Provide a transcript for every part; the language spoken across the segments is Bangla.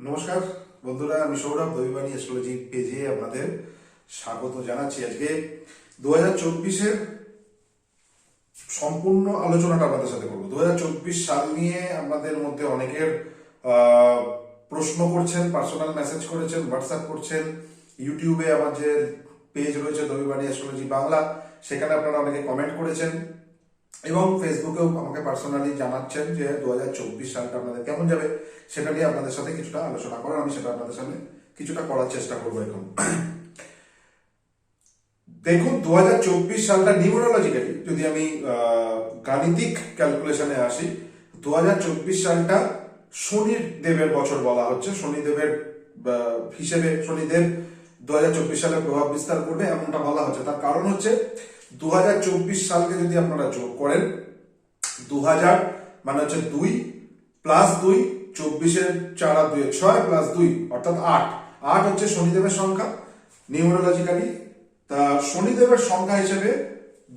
নমস্কার বন্ধুরা, আমি সৌরভ দৈবানী অ্যাস্ট্রোলজি পেজে আপনাদের স্বাগত জানাচ্ছি। আজকে 2024-এর সম্পূর্ণ আলোচনাটা আপনাদের সাথে করবো। 2024 সাল নিয়ে আপনাদের মধ্যে অনেকের প্রশ্ন করছেন, পার্সোনাল মেসেজ করেছেন, হোয়াটসঅ্যাপ করছেন। ইউটিউবে আমার যে পেজ রয়েছে দৈবানী অ্যাস্ট্রোলজি বাংলা, সেখানে আপনারা অনেকে কমেন্ট করেছেন এবং ফেসবুকেও আমাকে পার্সোনালি জানাচ্ছেন যে 2024 সালটা আপনাদের কেমন যাবে, সেটা নিয়ে আপনাদের সাথে কিছুটা আলোচনা করার, আমি সেটা আপনাদের সামনে কিছুটা করার চেষ্টা করবো। এখন দেখুন, 2024 সালটা নিউমেরোলজিক্যালি যদি আমি গাণিতিক ক্যালকুলেশনে আসি, 2024 সালটা শনি দেবের বছর বলা হচ্ছে। শনিদেবের হিসেবে শনিদেব 2024 সালে প্রভাব বিস্তার করবে এমনটা বলা হচ্ছে। তার কারণ হচ্ছে 2024 সালকে যদি আপনারা যোগ করেন, 2000 মানে হচ্ছে 2 প্লাস 2, 24-এর 4 আর 2 6 প্লাস 2 অর্থাৎ 8। 8 হচ্ছে শনিদেবের সংখ্যা নিউমেরোলজিক্যালি। তা শনিদেবের সংখ্যা হিসেবে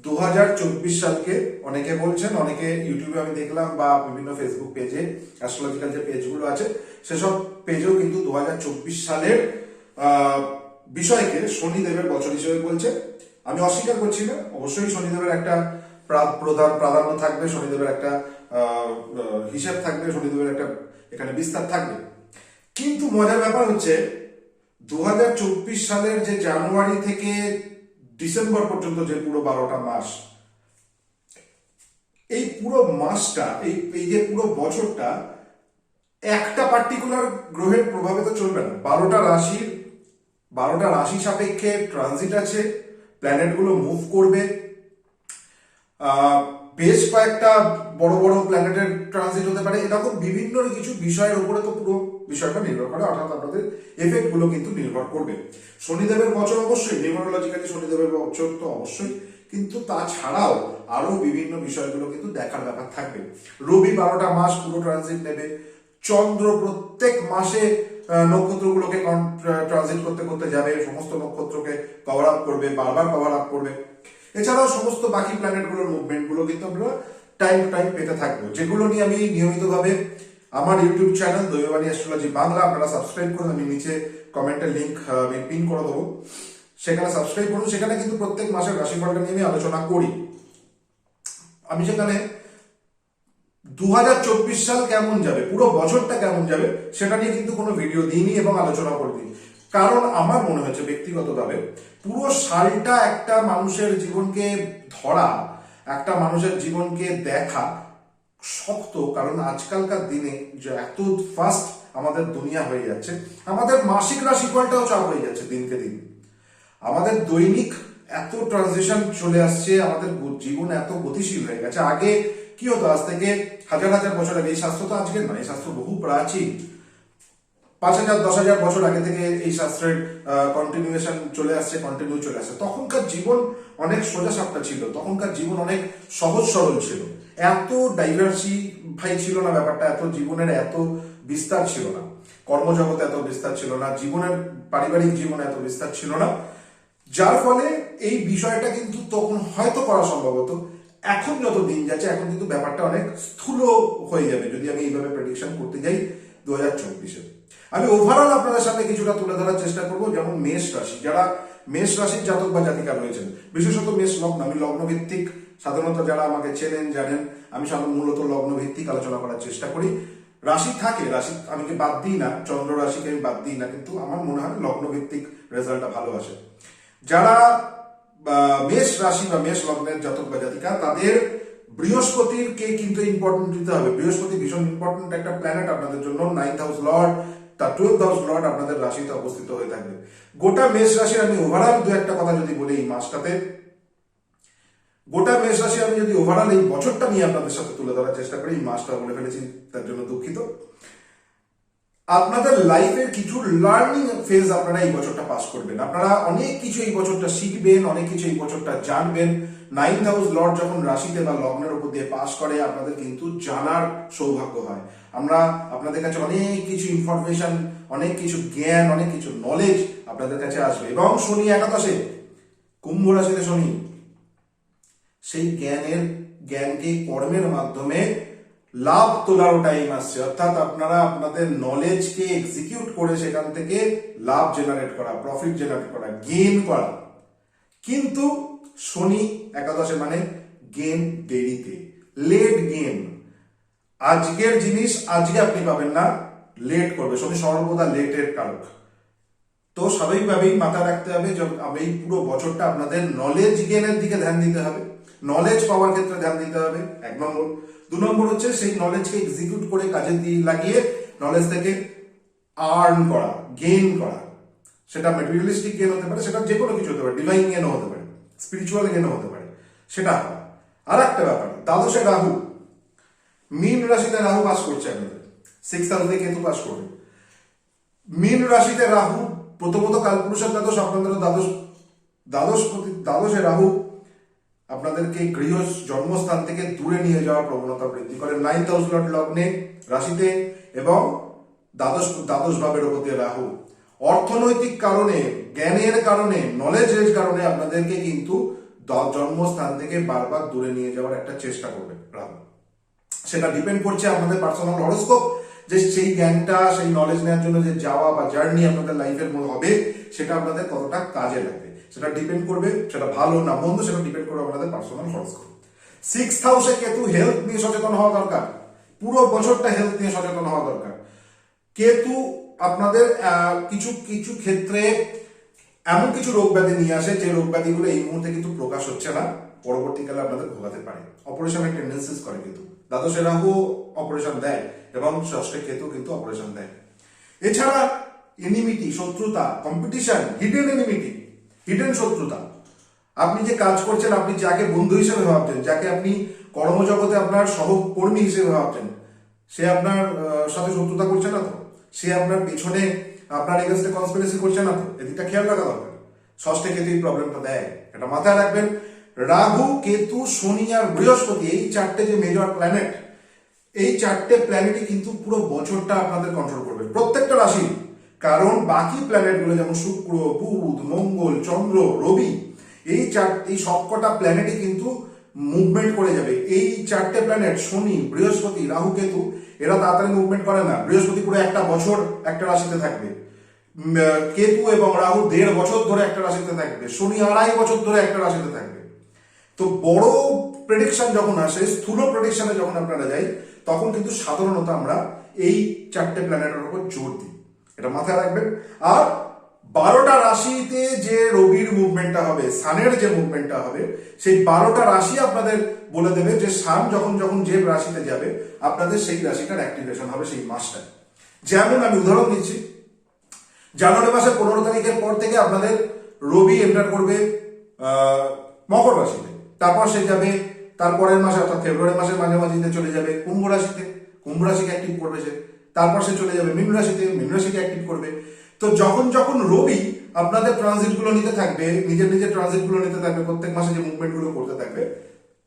2024 সালকে অনেকে বলছেন, অনেকে ইউটিউবে আমি দেখলাম বা বিভিন্ন ফেসবুক পেজে অ্যাস্ট্রোলজিক্যাল যে পেজগুলো আছে সেসব পেজেও কিন্তু 2024 সালের বিষয়কে শনিদেবের বছর হিসেবে বলছে। আমি অস্বীকার করছি না, অবশ্যই শনিদেবের একটা প্রাধান্য থাকবে, শনিদেবের একটা হিসাব থাকবে, শনিদেবের একটা এখানে বিস্তার থাকবে। কিন্তু মজার ব্যাপার হচ্ছে 2024 সালের যে জানুয়ারি থেকে ডিসেম্বর পর্যন্ত যে পুরো 12টা মাস, এই পুরো মাসটা, এই যে পুরো বছরটা একটা পার্টিকুলার গ্রহের প্রভাবে তো চলবে না। 12টা রাশি সাপেক্ষে ট্রানজিট আছে, প্ল্যানেটগুলো মুভ করবে, বেশ কয়েকটা বড় বড় প্ল্যানেটের ট্রানজিট হতে পারে। এরকম বিভিন্ন কিছু বিষয়ের উপরে তো পুরো বিষয়টা নির্ভর করে, অর্থাৎ আপনাদের এফেক্ট গুলো কিন্তু নির্ভর করবে। শনিদেবের বছর অবশ্যই, নিউমেরোলজিক্যালি শনিদেবের বছর তো অবশ্যই, কিন্তু তাছাড়াও আরো বিভিন্ন বিষয়গুলো কিন্তু দেখার ব্যাপার থাকবে। রবি 12টা মাস পুরো ট্রানজিট নেবে, চন্দ্র প্রত্যেক মাসে নক্ষত্রগুলোকে ট্রানজিট করতে করতে যাবে, সমস্ত নক্ষত্রকে কভার আপ করবে, বারবার কভার আপ করবে। এছাড়াও সমস্ত বাকি প্ল্যানেটগুলোর মুভমেন্টগুলো কিন্তু আমরা টাইম টু টাইম পেতে থাকবো, যেগুলো নিয়ে আমি নিয়মিতভাবে আমার ইউটিউব চ্যানেল দৈবানী অ্যাস্ট্রোলজি বাংলা, আপনারা সাবস্ক্রাইব করুন, আমি নিচে কমেন্টের লিঙ্ক আমি পিন করে দেবো, সেখানে সাবস্ক্রাইব করুন। সেখানে কিন্তু প্রত্যেক মাসের রাশিফলটা নিয়ে আমি আলোচনা করি। আমি সেখানে 2024 সাল কেমন যাবে, পুরো বছরটা কেমন যাবে সেটা নিয়ে কিন্তু কোনো ভিডিও দিইনি এবং আলোচনা করিনি। কারণ আমার মনে হচ্ছে ব্যক্তিগতভাবে পুরো সালটা একটা মানুষের জীবনকে ধরা, একটা মানুষের জীবনকে দেখা শক্ত। কারণ আজকালকার দিনে যে এত ফাস্ট আমাদের দুনিয়া হয়ে যাচ্ছে, আমাদের মাসিক রাশিফলটাও চাপ হয়ে যাচ্ছে দিনকে দিন। আমাদের দৈনিক এত ট্রানজিশন চলে আসছে, আমাদের জীবন এত গতিশীল হয়ে গেছে। আগে কি হতো, আজ থেকে হাজার হাজার বছর আগে, এই শাস্ত্র তো আজকের নয়, এই শাস্ত্র বহু প্রাচীন, 5000-10,000 বছর আগে থেকে এই শাস্ত্রের কন্টিনিউয়েশন চলে আসছে, কন্টিনিউ চলে আসছে। তখনকার জীবন অনেক সোজা সাপটা ছিল, তখনকার জীবন অনেক সহজ সরল ছিল, এত ডাইভার্সিফাই ছিল না ব্যাপারটা, এত জীবনের এত বিস্তার ছিল না, কর্মজগতে এত বিস্তার ছিল না, জীবনের পারিবারিক জীবনে এত বিস্তার ছিল না। যার ফলে এই বিষয়টা কিন্তু তখন হয়তো করা সম্ভব হতো। এখন যত দিন যাচ্ছে, এখন কিন্তু ব্যাপারটা অনেক স্থূল হয়ে যাবে যদি আমি এইভাবে প্রেডিকশন করতে যাই 2024-এ। আমি ওভারঅল আপনাদের সামনে কিছুটা তুলে ধরার চেষ্টা করব। যেমন মেষ রাশি, যারা মেষ রাশির জাতক বা জাতিকা রয়েছেন, বিশেষত মেষ লগ্ন, আমি লগ্ন ভিত্তিক, সাধারণত যারা আমাকে চেনেন জানেন আমি মূলত লগ্ন ভিত্তিক আলোচনা করার চেষ্টা করি। রাশি থাকে, রাশি আমি বাদ দিই না, চন্দ্র রাশিকে আমি বাদ দিই না, কিন্তু আমার মনে হয় লগ্ন ভিত্তিক রেজাল্টটা ভালো আসে। যারা মেষ রাশি বা মেষ লগ্নের জাতক বা জাতিকা, তাদের বৃহস্পতির কে কিন্তু ইম্পর্টেন্ট দিতে হবে। বৃহস্পতি ভীষণ ইম্পর্টেন্ট একটা প্ল্যানেট আপনাদের জন্য। 9th হাউস লর্ড, তার 12th হাউস লর্ড আপনাদের রাশিতে অবস্থিত হয়ে থাকবে। গোটা মেষ রাশির আমি ওভারঅল দু একটা কথা যদি বলি এই মাসটাতে, গোটা মেষ রাশি আমি যদি ওভারঅল এই বছরটা নিয়ে আপনাদের সাথে তুলে ধরার চেষ্টা করি, এই মাসটা বলে ফেলেছি তার জন্য দুঃখিত। আপনাদের লাইফের কিছু লার্নিং ফেজ আপনারা এই বছরটা পাস করবেন, আপনারা অনেক কিছু এই বছরটা শিখবেন, অনেক কিছু এই বছরটা জানবেন। 9th হাউস লর্ড যখন রাশিতে বা লগ্নের উপর দিয়ে পাস করে, আপনাদের কিন্তু জানার সৌভাগ্য হয়। আমরা আপনাদের কাছে অনেক কিছু ইনফরমেশন, অনেক কিছু জ্ঞান, অনেক কিছু নলেজ আপনাদের কাছে আসবে। এবং শনি একাদশে, কুম্ভ রাশিতে শনি, সেই জ্ঞানকে কর্মের মাধ্যমে লাভ তোলারও টাইম আসছে, অর্থাৎ আপনারা আপনাদের নলেজকে এক্সিকিউট করে সেখান থেকে লাভ জেনারেট করা, প্রফিট জেনারেট করা, গেইন করা। কিন্তু শনি একাদশে মানে গেইন দেরিতে, লেট গেইন। আজকের জিনিস আজকে আপনি পাবেন না, লেট করবে। শনি সর্বদা লেটের কারক। তো স্বাভাবিকভাবেই মাথা রাখতে হবে যে এই পুরো বছরটা আপনাদের নলেজ গেইনের দিকে ধ্যান দিতে হবে, নলেজ পাওয়ার ক্ষেত্রে ধ্যান দিতে হবে, 1 নম্বর। 2 নম্বর হচ্ছে সেই নলেজকে এক্সিকিউট করে কাজে দিয়ে লাগিয়ে নলেজ থেকে আর্ন করা, গেইন করা। সেটা ম্যাটেরিয়ালিস্টিক গেইন হতে পারে, সেটা যে কোনো কিছু হতে পারে, ডিভাইন গেইনও হতে পারে, স্পিরিচুয়াল গেইনও হতে পারে, সেটা হয়। আর একটা ব্যাপার, দ্বাদশে রাহু, মীন রাশিতে রাহু বাস করছে আপনাদের, 6th হাউসে কেতু বাস করবে। মীন রাশিতে রাহু প্রথমত কালপুরুষের দ্বাদশ, আপনাদের দ্বাদশে রাহু আপনাদেরকে গৃহ জন্মস্থান থেকে দূরে নিয়ে যাওয়ার প্রবণতা বৃদ্ধি করে। 9th হাউস লর্ড লগ্নে রাশিতে এবং দ্বাদশ ভাবের অধিপতি রাহু। অর্থনৈতিক কারণে, জ্ঞানের কারণে, নলেজের কারণে আপনাদেরকে কিন্তু জন্মস্থান থেকে বারবার দূরে নিয়ে যাওয়ার একটা চেষ্টা করবে রাহু। সেটা ডিপেন্ড করছে আপনাদের পার্সোনাল হরোস্কোপ, যে সেই জ্ঞানটা, সেই নলেজ নেওয়ার জন্য যে যাওয়া বা জার্নি আপনাদের লাইফের মধ্যে হবে, সেটা আপনাদের কতটা কাজে লাগবে সেটা ডিপেন্ড করবে। সেটা ভালো না মন্দ সেটা ডিপেন্ড করবে আপনাদের পার্সোনাল হরোস্কোপ। 6th হাউসে কেতু, হেলথ নিয়ে সচেতন হওয়া দরকার, পুরো বছরটা হেলথ নিয়ে সচেতন হওয়া দরকার। কেতু আপনাদের কিছু কিছু ক্ষেত্রে এমন কিছু রোগ ব্যাধি নিয়ে আসে যে রোগ ব্যাধিগুলো এই মুহূর্তে কিন্তু প্রকাশ হচ্ছে না, পরবর্তীকালে আপনাদের ভোগাতে পারে। অপারেশনের টেন্ডেন্সিস করে কিন্তু, দ্বাদশে রাহু অপারেশন দেয় এবং ষষ্ঠে কেতু কিন্তু অপারেশন দেয়। এছাড়া এনিমিটি, শত্রুতা, কম্পিটিশন, হিডেন এনিমিটি, হিডেন শত্রুতা। আপনি যে কাজ করছেন, আপনি যাকে বন্ধু হিসেবে ভাবছেন, যাকে আপনি কর্মজগতে আপনার সহকর্মী হিসেবে ভাবছেন, সে আপনার সাথে শত্রুতা করছে না তো? সে আপনার পেছনে আপনার এগেইনস্টে কনস্পিরেসি করছে না তো? এদিকটা খেয়াল রাখা দরকার। ষষ্ঠে কেতু এই প্রবলেমটা দেয়, এটা মাথায় রাখবেন। রাহু, কেতু, শনি আর বৃহস্পতি, এই 4টে যে মেজর প্ল্যানেট, এই 4টে প্ল্যানেটই কিন্তু পুরো বছরটা আপনাদের কন্ট্রোল করবে, প্রত্যেকটা রাশি। কারণ বাকি প্ল্যানেটগুলো যেমন শুক্র, বুধ, মঙ্গল, চন্দ্র, রবি, এই সবকটা প্ল্যানেটই কিন্তু মুভমেন্ট করে যাবে। এই 4টে প্ল্যানেট শনি, বৃহস্পতি, রাহু, কেতু, এরা তাড়াতাড়ি মুভমেন্ট করে না। বৃহস্পতি পুরো 1 বছর একটা রাশিতে থাকবে, কেতু এবং রাহু 1.5 বছর ধরে একটা রাশিতে থাকবে, শনি 2.5 বছর ধরে একটা রাশিতে থাকবে। তো বড় প্রেডিকশন যখন আসে, স্থূল প্রেডিকশনে যখন আপনারা যাই, তখন কিন্তু সাধারণত আমরা এই 4টে প্ল্যানেটের উপর জোর দিই, এটা মাথায় রাখবেন। আর 12টা রাশিতে যে রবির মুভমেন্টটা হবে, সানের যে মুভমেন্টটা হবে, সেই 12টা রাশি আপনাদের বলে দেবে যে সান যখন যখন যে রাশিতে যাবে আপনাদের সেই রাশিটার অ্যাক্টিভেশন হবে সেই মাসটা। যেমন আমি উদাহরণ দিচ্ছি, জানুয়ারি মাসের 15 তারিখের পর থেকে আপনাদের রবি এন্টার করবে মকর রাশিতে, তারপর সে যাবে তারপরের মাসে অর্থাৎ ফেব্রুয়ারি মাসের মাঝামাঝিতে চলে যাবে কুম্ভ রাশিতে, কুম্ভ রাশিকে অ্যাক্টিভ করবে সে। তারপর সে চলে যাবে মীন রাশিতে, মীন রাশিকে অ্যাক্টিভ করবে। তো যখন যখন রবি আপনাদের ট্রানজিট গুলো নিতে থাকবে, নিজের নিজের ট্রানজিট গুলো নিতে থাকবে, প্রত্যেক মাসে যে মুভমেন্ট গুলো করতে থাকবে,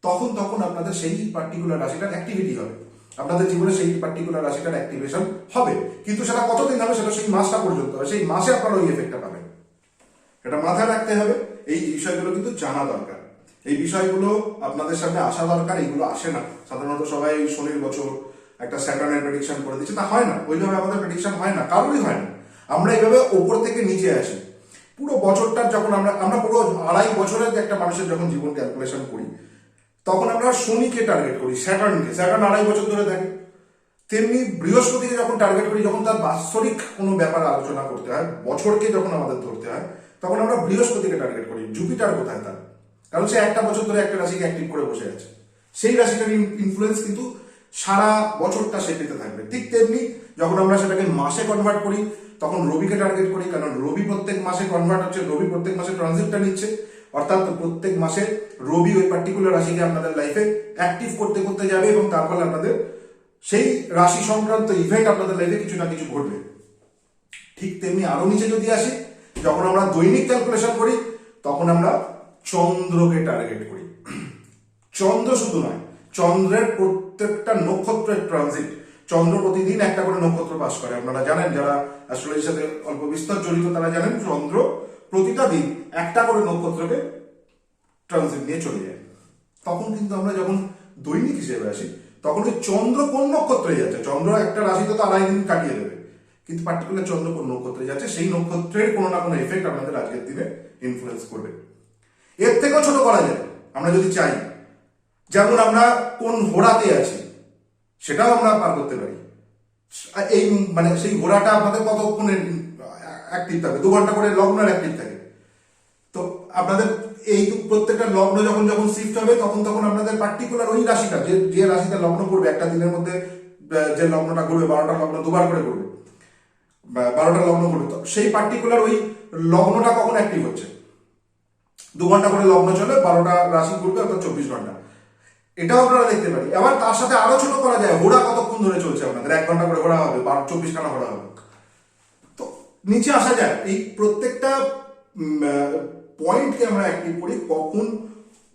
তখন তখন আপনাদের সেই পার্টিকুলার রাশিটার অ্যাক্টিভিটি হবে, আপনাদের জীবনে সেই পার্টিকুলার রাশিটার অ্যাক্টিভেশন হবে। কিন্তু সেটা কতদিন হবে, সেটা সেই মাসটা পর্যন্ত হবে, সেই মাসে আপনারা ওই এফেক্টটা পাবেন। এটা মাথায় রাখতে হবে, এই বিষয়গুলো কিন্তু জানা দরকার, এই বিষয়গুলো আপনাদের সামনে আসা দরকার। এইগুলো আসে না সাধারণত, সবাই শনির বছর একটা স্যাটার্নের প্রেডিকশন করে দিচ্ছে, তা হয় না, ওইভাবে আমাদের প্রেডিকশন হয় না, কারোরই হয় না। আমরা এইভাবে ওপর থেকে নিচে আসি। পুরো বছরটার যখন আমরা পুরো 2.5 বছরের একটা মানুষের যখন জীবন ক্যালকুলেশন করি, তখন আমরা শনিকে টার্গেট করি, স্যাটার্নকে, স্যাটার্ন 2.5 বছর ধরে থাকে। তেমনি বৃহস্পতিকে যখন টার্গেট করি, যখন তার বাৎসরিক কোনো ব্যাপার আলোচনা করতে হয়, বছরকে যখন আমাদের ধরতে হয়, তখন আমরা বৃহস্পতিকে টার্গেট করি। জুপিটার কোথায় তার? কারণ সে 1 বছর ধরে একটা রাশিকে অ্যাক্টিভ করে বসে আছে, সেই রাশিটার ইনফ্লুয়েন্স কিন্তু সারা বছরটা সে পেতে থাকবে। ঠিক তেমনি যখন আমরা সেটাকে মাসে কনভার্ট করি, তখন রবিকে টার্গেট করি, কারণ রবি প্রত্যেক মাসে কনভার্ট হচ্ছে, রবি প্রত্যেক মাসে ট্রানজিটটা নিচ্ছে, অর্থাৎ প্রত্যেক মাসে রবি ওই পার্টিকুলার রাশিকে আপনাদের লাইফে অ্যাক্টিভ করতে করতে যাবে এবং তার ফলে আপনাদের সেই রাশি সংক্রান্ত ইভেন্ট আপনাদের লাইফে কিছু না কিছু ঘটবে। ঠিক তেমনি আরো নিচে যদি আসি, যখন আমরা দৈনিক ক্যালকুলেশন করি, তখন আমরা চন্দ্রকে টার্গেট করি। চন্দ্র শুধু নয়, চন্দ্রের প্রত্যেকটা নক্ষত্রের ট্রানজিট, চন্দ্র প্রতিদিন একটা করে নক্ষত্র পাস করে। আপনারা জানেন, যারা অ্যাস্ট্রোলজির সাথে অল্প বিস্তর জড়িত তারা জানেন, চন্দ্র প্রতিটা দিন একটা করে নক্ষত্রকে ট্রানজিট নিয়ে চলে যায়। তখন কিন্তু আমরা যখন দৈনিক হিসেবে আসি, তখন ওই চন্দ্র কোন নক্ষত্রে যাচ্ছে, চন্দ্র একটা রাশিতে তো 2.5 দিন কাটিয়ে দেবে, কিন্তু পার্টিকুলার চন্দ্র কোন নক্ষত্রে যাচ্ছে সেই নক্ষত্রের কোনো না কোনো এফেক্ট আপনাদের আজকের দিনে ইনফ্লুয়েন্স করবে। এর থেকেও ছোট করা যায় আমরা যদি চাই, যেমন আমরা কোন ঘোড়াতে আছি সেটাও আমরা পার করতে পারি। এই মানে সেই ঘোড়াটা আপনাদের কতক্ষণের অ্যাক্টিভ থাকে, 2 ঘন্টা করে লগ্নের অ্যাক্টিভ থাকে। তো আপনাদের এই প্রত্যেকটা লগ্ন যখন যখন শিফট হবে তখন তখন আপনাদের পার্টিকুলার ওই রাশিটা, যে রাশিতে লগ্ন করবে একটা দিনের মধ্যে, যে লগ্নটা করবে 12টা লগ্ন 2বার করে করবে, 12টা লগ্ন করবে, তো সেই পার্টিকুলার ওই লগ্নটা কখন অ্যাক্টিভ হচ্ছে, 2 ঘন্টা করে লগ্ন চলে, 12টা রাশি করবে, অর্থাৎ 24 ঘন্টা। এটাও আপনারা দেখতে পারি। আবার তার সাথে আরো ছোট করা যায়, ঘোড়া কতক্ষণ ধরে চলছে আপনাদের, 1 ঘন্টা করে ঘোড়া হবে, 24 খানা ঘোড়া হবে। তো নিচে আসা যায়, এই প্রত্যেকটা পয়েন্টকে আমরা অ্যাক্টিভ করি কখন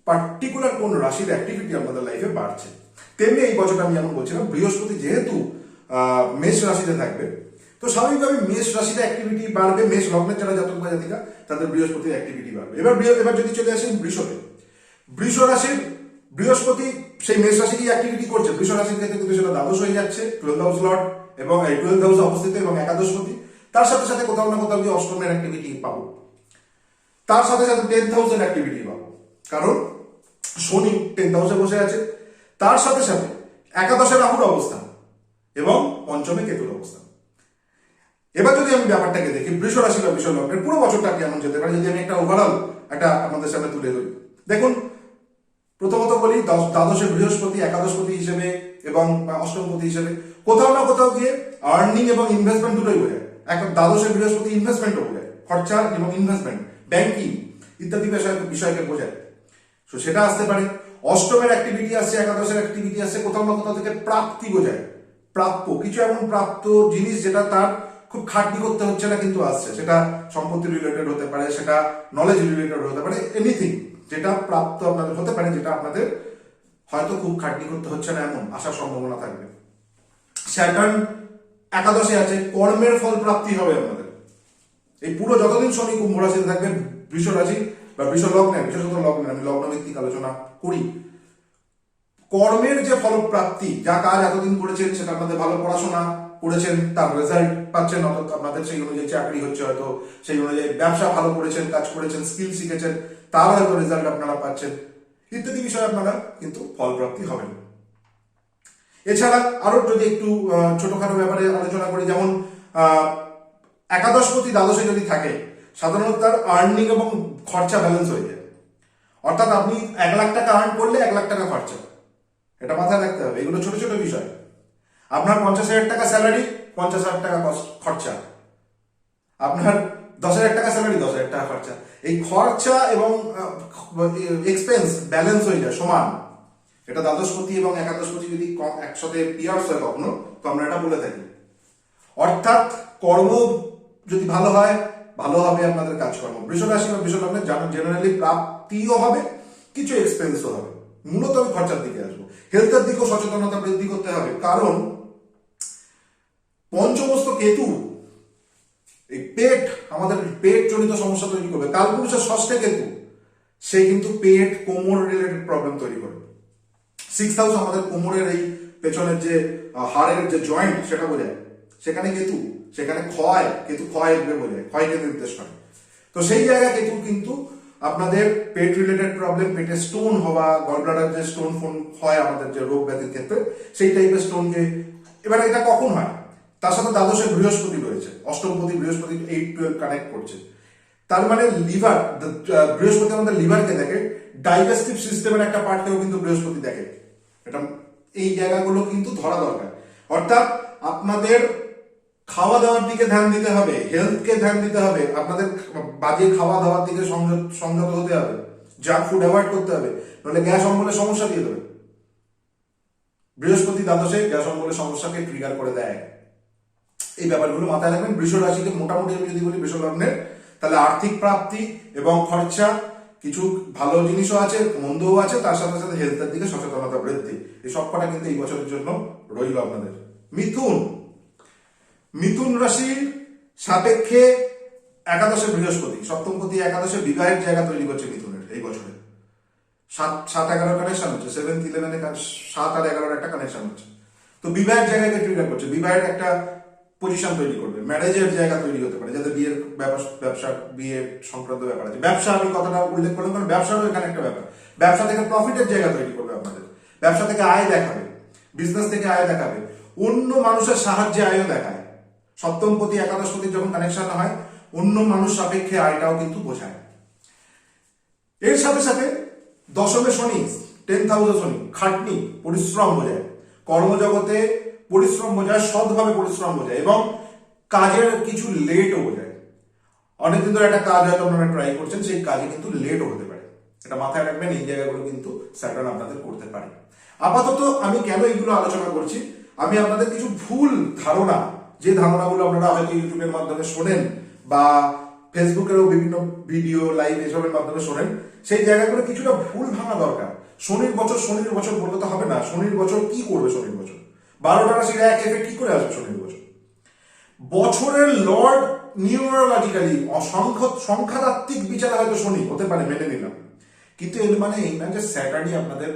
পার্টিকুলার কোন রাশির অ্যাক্টিভিটি আমাদের লাইফে বাড়ছে। তেমনি এই বছরটা আমি যেমন বলছিলাম, বৃহস্পতি যেহেতু মেষ রাশিতে থাকবে, তো স্বাভাবিকভাবে মেষ রাশির অ্যাক্টিভিটি বাড়বে, মেষ লগ্নের যারা জাতক বা জাতিকা তাদের বৃহস্পতির অ্যাক্টিভিটি বাড়বে। এবার যদি চলে আসেন বৃষভে, বৃষ রাশির বৃহস্পতি সেই মেষ রাশি অ্যাক্টিভিটি করছে, বৃষ রাশির ক্ষেত্রে কিন্তু সেটা দ্বাদশ হয়ে যাচ্ছে, 12th হাউস লর্ড এবং 12th হাউসে অবস্থিত এবং একাদশপতি, তার সাথে সাথে কোথাও না কোথাও গিয়ে অষ্টমের অ্যাক্টিভিটি পাবো, তার সাথে সাথে 10th হাউসের অ্যাক্টিভিটি পাবো, কারণ শনি 10th হাউসে বসে আছে, তার সাথে সাথে একাদশে রাহুর অবস্থান এবং পঞ্চমে কেতুর অবস্থান। এবার যদি আমি ব্যাপারটাকে দেখি বৃষ রাশি বা বৃষ লগ্নের পুরো বছরটা কেমন যেতে পারে, যদি আমি একটা ওভারঅল একটা আপনাদের সামনে তুলে ধরি। দেখুন, প্রথমত বলি দ্বাদশে বৃহস্পতি একাদশপতি হিসেবে এবং অষ্টমপতি হিসেবে কোথাও না কোথাও গিয়ে আর্নিং এবং ইনভেস্টমেন্ট দুটোই বোঝায়। এখন দ্বাদশে বৃহস্পতি ইনভেস্টমেন্টও বোঝায়, খরচা এবং ইনভেস্টমেন্ট, ব্যাংকিং ইত্যাদি বিষয়কে বোঝায়, তো সেটা আসতে পারে। অষ্টমের অ্যাক্টিভিটি আসছে, একাদশের অ্যাক্টিভিটি আসছে, কোথাও না কোথাও থেকে প্রাপ্তি বোঝায়, প্রাপ্য কিছু এমন প্রাপ্ত জিনিস যেটা তার খুব খাটনি করতে হচ্ছে না কিন্তু আসছে, সেটা সম্পত্তি রিলেটেড হতে পারে, সেটা নলেজ রিলেটেড হতে পারে, এনিথিং যেটা প্রাপ্ত আপনাদের হতে পারে, যেটা আপনাদের হয়তো খুব খাটনি করতে হচ্ছে না এমন আসার সম্ভাবনা থাকবে। স্যাটার্ন একাদশে আছে, কর্মের ফল প্রাপ্তি হবে আপনাদের। এই পুরো যতদিন শনি কুম্ভ রাশিতে থাকবে, বৃষ রাশি বা বৃষ লগ্নে, বিশেষত লগ্নে, আমি লগ্ন ভিত্তিক আলোচনা করি, কর্মের যে ফলপ্রাপ্তি, যা কাজ এতদিন করেছেন সেটা আপনাদের, ভালো পড়াশোনা করেছেন তার রেজাল্ট পাচ্ছেন, অর্থাৎ আপনাদের সেই অনুযায়ী চাকরি হচ্ছে, হয়তো সেই অনুযায়ী ব্যবসা ভালো করেছেন, কাজ করেছেন, স্কিল শিখেছেন, তার হয়তো রেজাল্ট আপনারা পাচ্ছেন, ইত্যাদি বিষয়ে আপনারা কিন্তু ফলপ্রাপ্তি হবেন। এছাড়া আরো যদি একটু ছোটখাটো ব্যাপারে আলোচনা করি, যেমন একাদশপতি দ্বাদশে যদি থাকে, সাধারণত তার আর্নিং এবং খরচা ব্যালেন্স হয়ে যায়, অর্থাৎ আপনি 1 লাখ টাকা আর্ন করলে 1 লাখ টাকা খরচা, এটা মাথায় রাখতে হবে। এগুলো ছোট ছোট বিষয়। আপনার 50,000 টাকা স্যালারি, 50,000 টাকা খরচা, আপনার 10,000 টাকা স্যালারি, 10,000 টাকা খরচা, এই খরচা এবং এক্সপেন্স ব্যালেন্স হয়ে যায় সমান। এটা দ্বাদশপতি এবং একাদশপতি যদি একসাথে পিয়ার্স হয় কখনো, তো আমরা এটা বলে থাকি। অর্থাৎ কর্ম যদি ভালো হয়, ভালো হবে আপনাদের কাজকর্ম। বৃষ রাশি বা বৃষ লগ্নে জেনারেলি প্রাপ্তিও হবে, কিছু এক্সপেন্সও হবে। মূলত আমি খরচার দিকে আসবো, হেলথের দিকেও সচেতনতা বৃদ্ধি করতে হবে, কারণ পঞ্চমস্ত কেতু এই পেট, আমাদের পেট জনিত সমস্যা তৈরি করবে। কালপুরুষের ষষ্ঠে কেতু, সে কিন্তু পেট কোমর রিলেটেড প্রবলেম তৈরি করবে। 6th হাউস আমাদের কোমরের এই পেছনের যে হাড়ের যে জয়েন্ট সেটা বোঝায়, সেখানে কেতু, সেখানে কেতু ক্ষয় বোঝায়, ক্ষয়কে নির্দেশ করে। তো সেই জায়গায় কেতু কিন্তু আপনাদের পেট রিলেটেড প্রবলেম, পেটে স্টোন হওয়া, গলব্লাডার যে স্টোন ফোন হয় আমাদের যে রোগ ব্যাধির ক্ষেত্রে, সেই টাইপের স্টোনকে, এবার এটা কখন হয়, তার সাথে দ্বাদশে বৃহস্পতি রয়েছে, অষ্টমপতি বৃহস্পতি 8-12 কানেক্ট করছে, তার মানে লিভার, বৃহস্পতি আমাদের লিভারকে দেখে, ডাইজেস্টিভ সিস্টেমের একটা পার্টকেও কিন্তু বৃহস্পতি দেখে। এটা এই জায়গাগুলো কিন্তু ধরা দরকার। অর্থাৎ আপনাদের খাওয়া দাওয়ার দিকে ধ্যান দিতে হবে, হেলথকে ধ্যান দিতে হবে, আপনাদের বাজে খাওয়া দাওয়ার দিকে সংযত হতে হবে, জাঙ্ক ফুড অ্যাভয়েড করতে হবে, নাহলে গ্যাস অম্বলের সমস্যা দিয়ে দেবে। বৃহস্পতি দ্বাদশে গ্যাস অম্বলের সমস্যাকে ট্রিগার করে দেয়। এই ব্যাপারগুলো মাথায় রাখবেন। বৃষ রাশিকে মোটামুটি আমি যদি বলি বৃষ লগ্নের, তাহলে আর্থিক প্রাপ্তি এবং খরচা, কিছু ভালো জিনিসও আছে, মন্দও আছে, তার সাথে সাথে হেলথের দিকে সচেতনতা বৃদ্ধি, এই সবকটা কিন্তু এই বছরের জন্য রইল আপনাদের। মিথুন রাশির সাপেক্ষে একাদশে বৃহস্পতি, সপ্তমপতি একাদশে বিবাহের জায়গা তৈরি করছে মিথুনের এই বছরে। সাত 11 কানেকশন হচ্ছে, 7-11 7 আর 11 একটা কানেকশন হচ্ছে। তো বিবাহের জায়গাকে ট্রিগার করছে, বিবাহের একটা পজিশন তৈরি করবে, ম্যারেজের জায়গা তৈরি হতে পারে, যাদের বিয়ের ব্যবসা বিয়ের সংক্রান্ত ব্যাপার আছে। ব্যবসা আমি কথাটা উল্লেখ করলাম কারণ ব্যবসারও এখানে একটা ব্যাপার। ব্যবসা থেকে প্রফিটের জায়গা তৈরি করবে আপনাদের, ব্যবসা থেকে আয় দেখাবে, বিজনেস থেকে আয় দেখাবে, অন্য মানুষের সাহায্যে আয়ও দেখায়। সপ্তম পতি একাদশ পতি যখন কানেকশন হয়, অন্য মানুষ সাপেক্ষে আয়টাও কিন্তু বোঝায়। এর সাথে সাথে দশমে শনি, 10th হাউসে শনি, খাটনি, পরিশ্রম বোঝায়, কর্মজগতে পরিশ্রম বোঝায়, সৎভাবে পরিশ্রম বোঝায় এবং কাজের কিছু লেটও বোঝায়। অনেকদিন ধরে একটা কাজ হয়তো আপনারা ট্রাই করছেন, সেই কাজে কিন্তু লেটও হতে পারে। এটা মাথায় রাখবেন, এই জায়গাগুলো কিন্তু স্যাটার্ন আপনাদের করতে পারে। আপাতত আমি কেন এইগুলো আলোচনা করছি, আমি আপনাদের কিছু ভুল ধারণা, যে ধারণাগুলো আপনারা হয়তো ইউটিউবের মাধ্যমে শোনেন বা ফেসবুকেরও বিভিন্ন ভিডিও লাইভ এসবের মাধ্যমে শোনেন, সেই জায়গাগুলো কিছুটা ভুল ভাঙা দরকার। শনির বছর বলতে তো হবে না। শনির বছর কি করবে? শনির বছর 12টা রাশির এক এফেক্ট কি করে আসবে শনির বছর? বছরের লর্ড নিউরোলজিক্যালি সংখ্যাতাত্ত্বিক বিচারে হয়তো শনি হতে পারে, মেনে নিলাম, কিন্তু এর মানে এই না যে স্যাটার্নই আপনাদের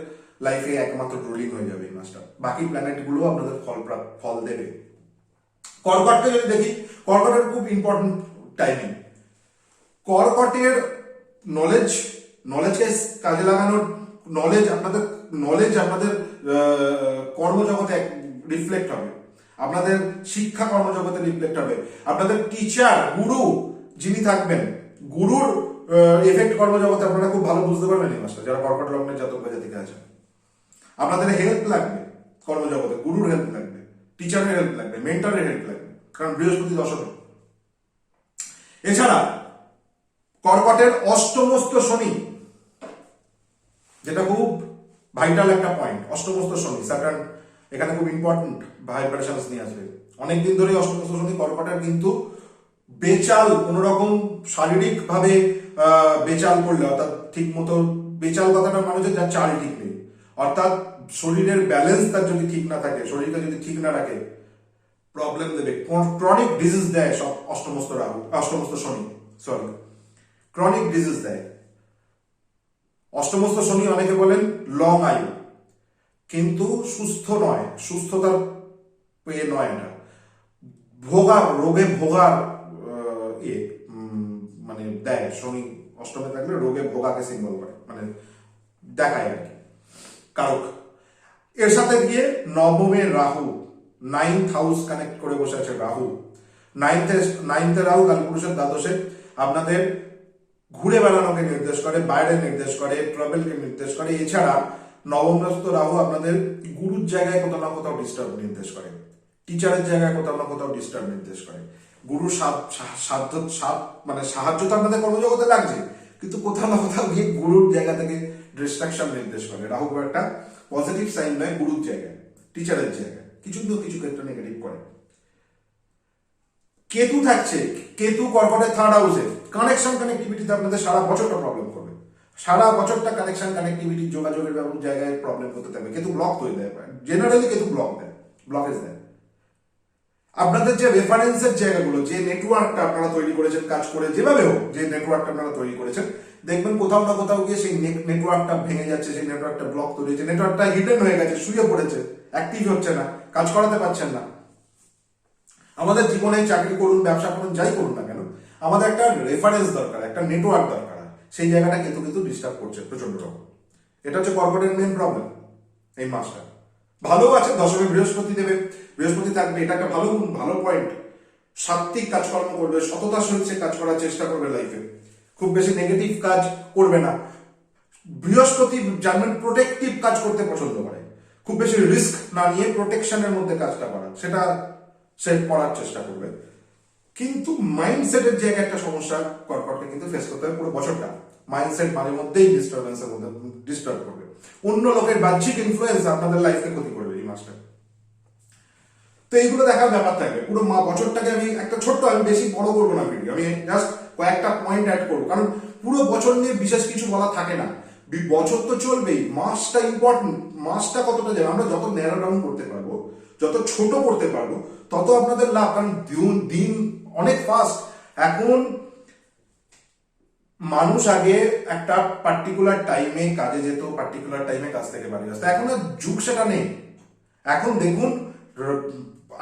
লাইফে একমাত্র রুলিং হয়ে যাবে এই মাসটা। বাকি প্ল্যানেটগুলো আপনাদের ফল দেবে। কর্কটকে যদি দেখি, কর্কটের খুব ইম্পর্টেন্ট টাইমিং। কর্কটের নলেজকে কাজে লাগানোর, নলেজ আপনাদের কর্মজগতে রিফ্লেক্ট হবে, আপনাদের শিক্ষা কর্মজগতে রিফ্লেক্ট হবে, আপনাদের টিচার গুরু যিনি থাকবেন, গুরুর এফেক্ট কর্মজগতে আপনারা খুব ভালো বুঝতে পারবেন এই মাসটা, যারা কর্কট লগ্নের জাতক বা জাতিকা আছে। আপনাদের হেল্প লাগবে কর্মজগতে, গুরুর হেল্প লাগবে, টিচারের হেল্প লাগবে, মেন্টরের হেল্প লাগবে, কারণ বৃহস্পতি দশমে। এছাড়া কর্কটের অষ্টমস্ত শনি, যেটা খুব ভাইটাল একটা পয়েন্ট, অষ্টমস্ত শনি স্যাটার্ন এখানে খুব ইম্পর্টেন্ট ভাইব্রেশনস নিয়ে আসবে। অনেকদিন ধরে অষ্টমস্ত শনি কর্কটের কিন্তু বেচাল, কোন রকম শারীরিক ভাবে বেচাল করলে, অর্থাৎ ঠিক মতো বেচাল কথাটা মানুষের যার চাল ঠিক নেই, অর্থাৎ শরীরের ব্যালেন্স তার যদি ঠিক না থাকে, শরীরকে যদি ঠিক না রাখে, প্রবলেম দেবে, ক্রনিক ডিজিজ দেয় সব অষ্টমস্ত শনি, ক্রনিক ডিজিজ দেয়। অষ্টমস্ত শনি অনেকে বলেন লং আয়ু, কিন্তু সুস্থ নয়, সুস্থতার পেয়ে নয়, এটা রোগে ভোগার মানে দেয়। শনি অষ্টমে থাকলে রোগে ভোগাকে সিম্বল করে, মানে দেখায় আর কি, কারক। এর সাথে গিয়ে নবমে রাহু, 9th হাউস কানেক্ট করে বসে আছে রাহু। নাইনথে রাহু কালপুরুষের দ্বাদশে আপনাদের ঘুরে বেড়ানোকে নির্দেশ করে, বাইরে নির্দেশ করে, ট্রাভেলকে নির্দেশ করে। এছাড়া নবমস্ত রাহু আপনাদের গুরুর জায়গায় কোথাও না কোথাও ডিস্টার্ব নির্দেশ করে, টিচারের জায়গায় কোথাও না কোথাও ডিস্টার্ব নির্দেশ করে। গুরুর মানে সাহায্য তো আপনাদের কর্মজগতে লাগছে, কিন্তু কোথাও না কোথাও গিয়ে গুরুর জায়গা থেকে ডিস্ট্রাকশন নির্দেশ করে। রাহু একটা পজিটিভ সাইন নয়, গুরুর জায়গায়, টিচারের জায়গায় কিছু ক্ষেত্রে নেগেটিভ করে। কেতু থাকছে, কেতু কর্কটের 3rd হাউসে, কানেকটিভিটিতে আপনাদের সারা বছরটা প্রবলেম করবে, সারা বছরটা কানেকটিভিটি যোগাযোগের জায়গায় প্রবলেম করতে থাকবে। কেতু ব্লক তৈরি দেয়, জেনারেলি কেতু ব্লকেজ দেয়। আপনাদের যে রেফারেন্সের জায়গাগুলো, যে নেটওয়ার্কটা আপনারা তৈরি করেছেন কাজ করে, যেভাবে হোক যে নেটওয়ার্কটা আপনারা তৈরি করেছেন, দেখবেন কোথাও না কোথাও গিয়ে সেই নেটওয়ার্কটা ভেঙে যাচ্ছে, সেই নেটওয়ার্কটা ব্লক তৈরি হচ্ছে, নেটওয়ার্কটা হিডেন হয়ে গেছে, শুয়ে পড়েছে, অ্যাক্টিভ হচ্ছে না, কাজ করাতে পারছেন না। আমাদের জীবনে চাকরি করুন, ব্যবসা করুন, যাই করুন না কেন, আমাদের একটা রেফারেন্স দরকার, একটা নেটওয়ার্ক দরকার। সেই জায়গাটা কিন্তু ডিস্টার্ব করছে প্রচন্ড রকম। এটা হচ্ছে কর্কটের মেন প্রবলেম এই মাসটা। ভালো আছে, দশমে বৃহস্পতি দেবে, বৃহস্পতি থাকবে, এটা একটা ভালো পয়েন্ট। সাত্ত্বিক কাজকর্ম করবে, সততার সহিত সে কাজ করার চেষ্টা করবে লাইফে, খুব বেশি নেগেটিভ কাজ করবে না। বৃহস্পতি জানবেন প্রোটেক্টিভ কাজ করতে পছন্দ করে, খুব বেশি রিস্ক না নিয়ে প্রোটেকশনের মধ্যে কাজটা করা, সেটা সে করার চেষ্টা করবে। কিন্তু মাইন্ডসেটের জায়গায় একটা সমস্যা কর্কটকে কিন্তু ফেস করতে হবে পুরো বছরটা। মাইন্ডসেট মাঝে মধ্যেই ডিস্টার্বেন্সের মধ্যে ডিস্টার্ব করবে, অন্য লোকের বাহ্যিক ইনফ্লুয়েন্স আপনাদের লাইফকে ক্ষতি করবে এই মাসটা। তো এইগুলো দেখার ব্যাপার থাকবে পুরো বছরটাকে। আমি একটা ছোট্ট, আমি বেশি বড় করবো না ভিডিও, আমি জাস্ট কয়েকটা পয়েন্ট অ্যাড করবো, কারণ পুরো বছর নিয়ে বিশেষ কিছু বলা থাকে না। বছর তো চলবেই, মাসটা ইম্পর্টেন্ট। মাসটা কতটা যাবে, আমরা যত ন্যারো ডাউন করতে পারবো, যত ছোট করতে পারবো, তত আপনাদের লাভ। কারণ দিন অনেক ফাস্ট এখন, মানুষ আগে একটা পার্টিকুলার টাইমে কাজে যেত, পার্টিকুলার টাইমে কাজ থেকে বাড়ি আসতো। এখন আর যুগ সেটা নেই। এখন দেখুন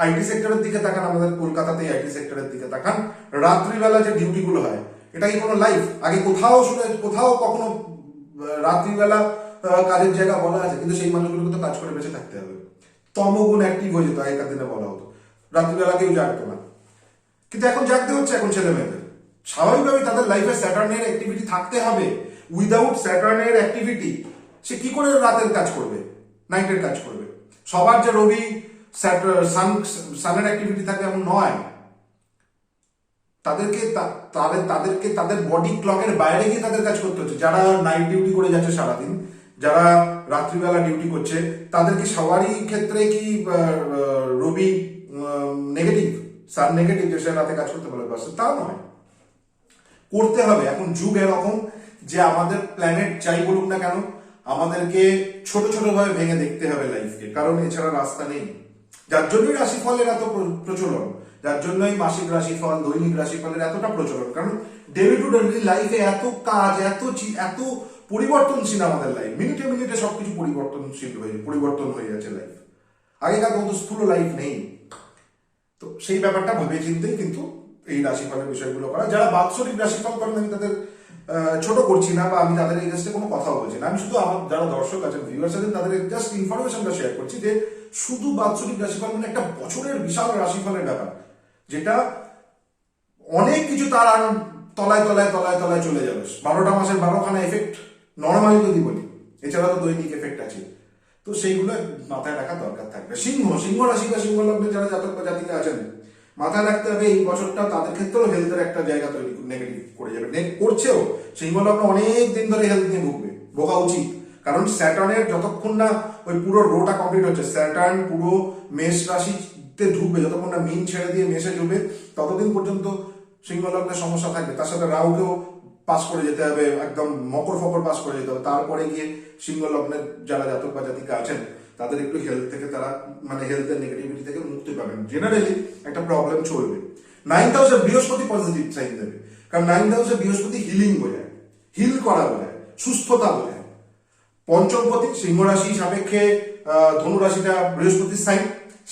আইটি সেক্টরের দিকে তাকান, আমাদের কলকাতাতে আইটি সেক্টরের দিকে তাকান, রাত্রিবেলা যে ডিউটিগুলো হয়, এটা কি কোনো লাইফ? আগে কোথাও শুনে, কোথাও কখনো রাত্রিবেলা কাজের জায়গা বলা আছে? কিন্তু সেই মানুষগুলোকে তো কাজ করে বেঁচে থাকতে হবে। তমগুণ অ্যাক্টিভ হয়ে যেত আগেকার দিনে, বলা হতো রাত্রিবেলা কেউ জাগতো না, কিন্তু এখন জাগতে হচ্ছে এখন ছেলে মেয়েদের। স্বাভাবিকভাবেই তাদের লাইফে স্যাটার্নের অ্যাক্টিভিটি থাকতে হবে। উইদাউট স্যাটার্নের অ্যাক্টিভিটি সে কি করে রাতের কাজ করবে, নাইটের কাজ করবে? সবার যে রবি সানের অ্যাক্টিভিটি থাকে এমন নয়। তাদেরকে তাদের বডি ক্লকের বাইরে গিয়ে তাদের কাজ করতে হচ্ছে। যারা নাইট ডিউটি করে যাচ্ছে সারাদিন, যারা রাত্রিবেলা ডিউটি করছে, তাদেরকে সবারই ক্ষেত্রে কি রবি নেগেটিভ, সান নেগেটিভ, যে সে রাতে কাজ করতে ভালোবাসে? তা নয়, করতে হবে। এখন যুগ এরকম যে আমাদের প্ল্যানেট যাই বলুক না কেন, আমাদেরকে ছোট ছোট ভাবে ভেঙে দেখতে হবে লাইফকে, কারণ এছাড়া রাস্তা নেই। যার জন্যই রাশিফলের এত প্রচলন, যার জন্যই মাসিক রাশিফল, দৈনিক রাশিফলের এতটা প্রচলন, কারণ ডেলি টু ডেলি লাইফে এত কাজ, এত পরিবর্তনশীল আমাদের লাইফ। মিনিটে মিনিটে সবকিছু পরিবর্তন হয়ে যাচ্ছে লাইফ। আগেকার মতো স্থূল লাইফ নেই। তো সেই ব্যাপারটা ভেবে চিন্তেই কিন্তু এই রাশিফলের বিষয়গুলো করা। যারা বাৎসরিক রাশিফল করেন, আমি তাদের ছোট করছি না, বা আমি তাদের এগেইনস্টে কোনো কথাও বলছি না। আমি শুধু আমার যারা দর্শক আছেন, ভিউয়ার্স আছেন, তাদের জাস্ট ইনফরমেশনটা শেয়ার করছি যে শুধু বাৎসরিক রাশিফল মানে একটা বছরের বিশাল রাশিফলের ব্যাপার, যেটা অনেক কিছু তার তলায় তলায় তলায় তলায় চলে যাবে। 12টা মাসের 12খানা এফেক্ট নর্মালি যদি বলি, এছাড়া তো দৈনিক এফেক্ট আছে। তো সেইগুলো মাথায় রাখা দরকার থাকবে। সিংহ রাশি বা সিংহ লগ্নে যারা জাতক বা জাতিকা আছেন, মাথায় রাখতে হবে এই বছরটা তাদের ক্ষেত্রেও হেলথের একটা জায়গা তৈরি নেগেটিভ করে যাবে, করছেও। সিংহ লগ্ন অনেক দিন ধরে হেলথ নিয়ে ভোগা উচিত, কারণ স্যাটার্নের যতক্ষণ না ওই পুরো রোটা কমপ্লিট হচ্ছে, স্যাটার্ন পুরো মেষ রাশিতে ঢুকবে, যতক্ষণ না মিন ছেড়ে দিয়ে মেষে ঢুকবে, ততদিন পর্যন্ত সিংহ লগ্নের সমস্যা থাকবে। তার সাথে রাহুকেও পাস করে যেতে হবে, একদম মকর ফকর পাস করে যেতে হবে। তারপরে গিয়ে সিংহ লগ্নের যারা জাতক বা জাতিকা আছেন, তাদের একটু হেলথ থেকে তারা মানে হেলথের নেগেটিভিটি থেকে মুক্তি পাবেন। জেনারেলি একটা প্রবলেম চলবে। 9th হাউসে বৃহস্পতি পজিটিভ সাইন দেবে, কারণ 9th হাউসে বৃহস্পতি হিলিং বোঝায়, হিল করা বোঝায়, সুস্থতা বোঝায়। পঞ্চমপতি সিংহ রাশি সাপেক্ষে ধনু রাশিটা বৃহস্পতির সাইন,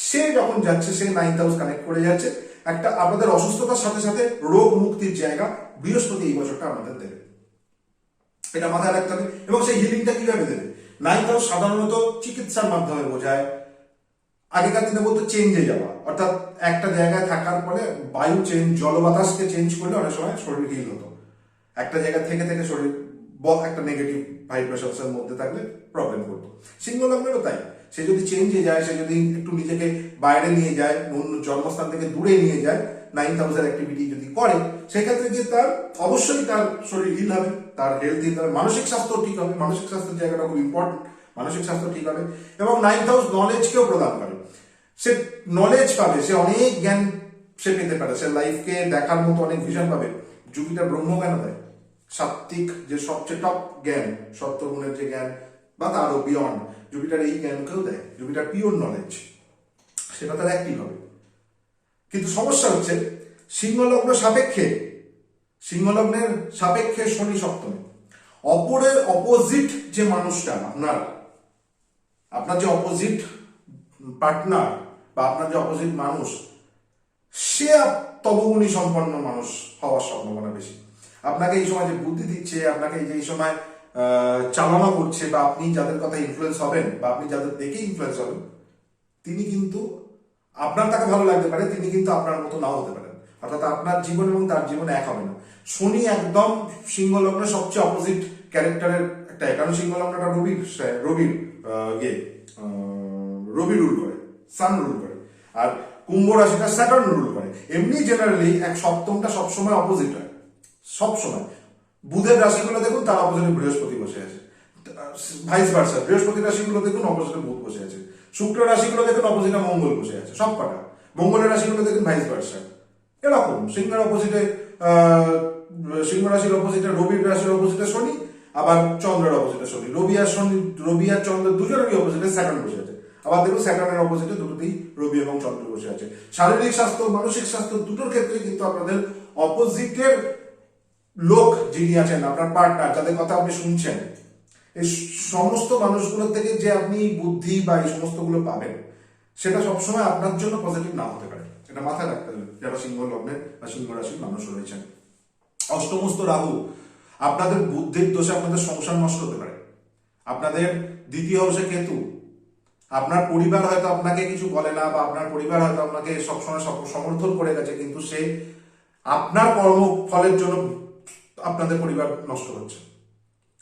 সে যখন যাচ্ছে, সে 9th হাউস কানেক্ট করে যাচ্ছে। একটা আপনাদের অসুস্থতার সাথে সাথে রোগ মুক্তির জায়গা বৃহস্পতি এই বছরটা আমাদের দেবে, এটা মাথায় রাখতে হবে। এবং সেই হিলিংটা কিভাবে দেবে? 9th হাউস সাধারণত চিকিৎসার মাধ্যমে বোঝায়। আগেকার দিনে বলতো চেঞ্জে যাওয়া, অর্থাৎ একটা জায়গায় থাকার পরে বায়ু চেঞ্জ, জল বাতাসকে চেঞ্জ করলে অনেক সময় শরীর হিল হতো। একটা জায়গা থেকে থেকে শরীর একটা নেগেটিভ ভাইব্রেশনসের মধ্যে থাকলে প্রবলেম করতো। সিংহ লগ্নেরও তাই, সে যদি চেঞ্জে যায়, সে যদি একটু নিজেকে বাইরে নিয়ে যায়, অন্য জন্মস্থান থেকে দূরে নিয়ে যায়, 9th হাউসের অ্যাক্টিভিটি যদি করে, সেক্ষেত্রে গিয়ে তার অবশ্যই তার শরীর হিল হবে, তার হেলথ হিল হবে, মানসিক স্বাস্থ্য ঠিক হবে। মানসিক স্বাস্থ্যের জায়গাটা খুব ইম্পর্টেন্ট, মানসিক স্বাস্থ্য ঠিক হবে। এবং 9th হাউস নলেজকেও প্রদান করে, সে নলেজ পাবে, সে অনেক জ্ঞান সে পেতে পারে, সে লাইফকে দেখার মতো অনেক ভিশন পাবে। জুপিটার ব্রহ্মজ্ঞান দেয়, সাত্ত্বিক যে সবচেয়ে টপ জ্ঞান, সত্যগুণের যে জ্ঞান বা তারও বিয়ন্ড, জুপিটার এই জ্ঞানকেও দেয়। জুপিটার পিওর নলেজ, সেটা তার অ্যাক্টিভ হবে। কিন্তু সমস্যা হচ্ছে সিংহলগ্নের সাপেক্ষে শনি সপ্তমে। অপরের অপোজিট যে মানুষটা, আপনার যে অপোজিট পার্টনার বা আপনার যে অপোজিট মানুষ, সে তমগুণী সম্পন্ন মানুষ হওয়ার সম্ভাবনা বেশি। আপনাকে এই সময় যে বুদ্ধি দিচ্ছে, আপনাকে যে এই সময় চালনা করছে, বা আপনি যাদের কথা ইনফ্লুয়েন্স হবেন, বা আপনি যাদের দেখে ইনফ্লুয়েন্স হবেন, তিনি কিন্তু আপনার তাকে ভালো লাগতে পারে, তিনি কিন্তু আপনার মতো নাও হতে পারেন। অর্থাৎ আপনার জীবন এবং তার জীবন এক হবে না। শনি একদম সিংহ লগ্নের সবচেয়ে অপোজিট ক্যারেক্টারের একটা, কারণ সিংহ লগ্নটা রবি রুল করে, সান রুল করে, আর কুম্ভ রাশিটা স্যাটার্ন রুল করে। এমনি জেনারেলি এক সপ্তমটা সবসময় অপোজিট হয়, সবসময়। বুধের রাশিগুলো দেখুন, তার অপোজিটে বৃহস্পতি বসে আছে, ভাইস ভার্সা। বৃহস্পতি রাশিগুলো দেখুন, অপোজিটে বুধ বসে আছে। শুক্র রাশিগুলো দেখুন, অপোজিটে মঙ্গল বসে আছে, সব কটা। মঙ্গলের রাশিগুলো দেখুন ভাইস ভার্সা। এরকম সিংহের অপোজিটে, সিংহ রাশির অপোজিটে রবির রাশির অপোজিটে শনি, আবার চন্দ্রের অপোজিটে শনি। রবি আর চন্দ্র দুজনেরই অপোজিটে স্যাটার্ন বসে আছে। আবার দেখুন স্যাটার্নের অপোজিটে দুটোতেই রবি এবং চন্দ্র বসে আছে। শারীরিক স্বাস্থ্য, মানসিক স্বাস্থ্য দুটোর ক্ষেত্রে কিন্তু আপনাদের অপোজিটের লোক যিনি আছেন, আপনার পার্টনার, যাদের কথা আপনি শুনছেন, এই সমস্ত মানুষগুলোর থেকে যে আপনি বুদ্ধি বা এই সমস্তগুলো পাবেন, সেটা সবসময় আপনার জন্য পজিটিভ না হতে পারে। এটা মাথায় রাখতে হবে যারা সিংহ লগ্নের বা সিংহ রাশির মানুষ রয়েছেন। অষ্টমস্ত রাহু আপনাদের বুদ্ধির দোষে আপনাদের সংসার নষ্ট হতে পারে। আপনাদের দ্বিতীয় হাউসে কেতু, আপনার পরিবার হয়তো আপনাকে কিছু বলে না, বা আপনার পরিবার হয়তো আপনাকে সবসময় সমর্থন করে গেছে, কিন্তু সে আপনার কর্মফলের জন্য আপনাদের পরিবার নষ্ট হচ্ছে।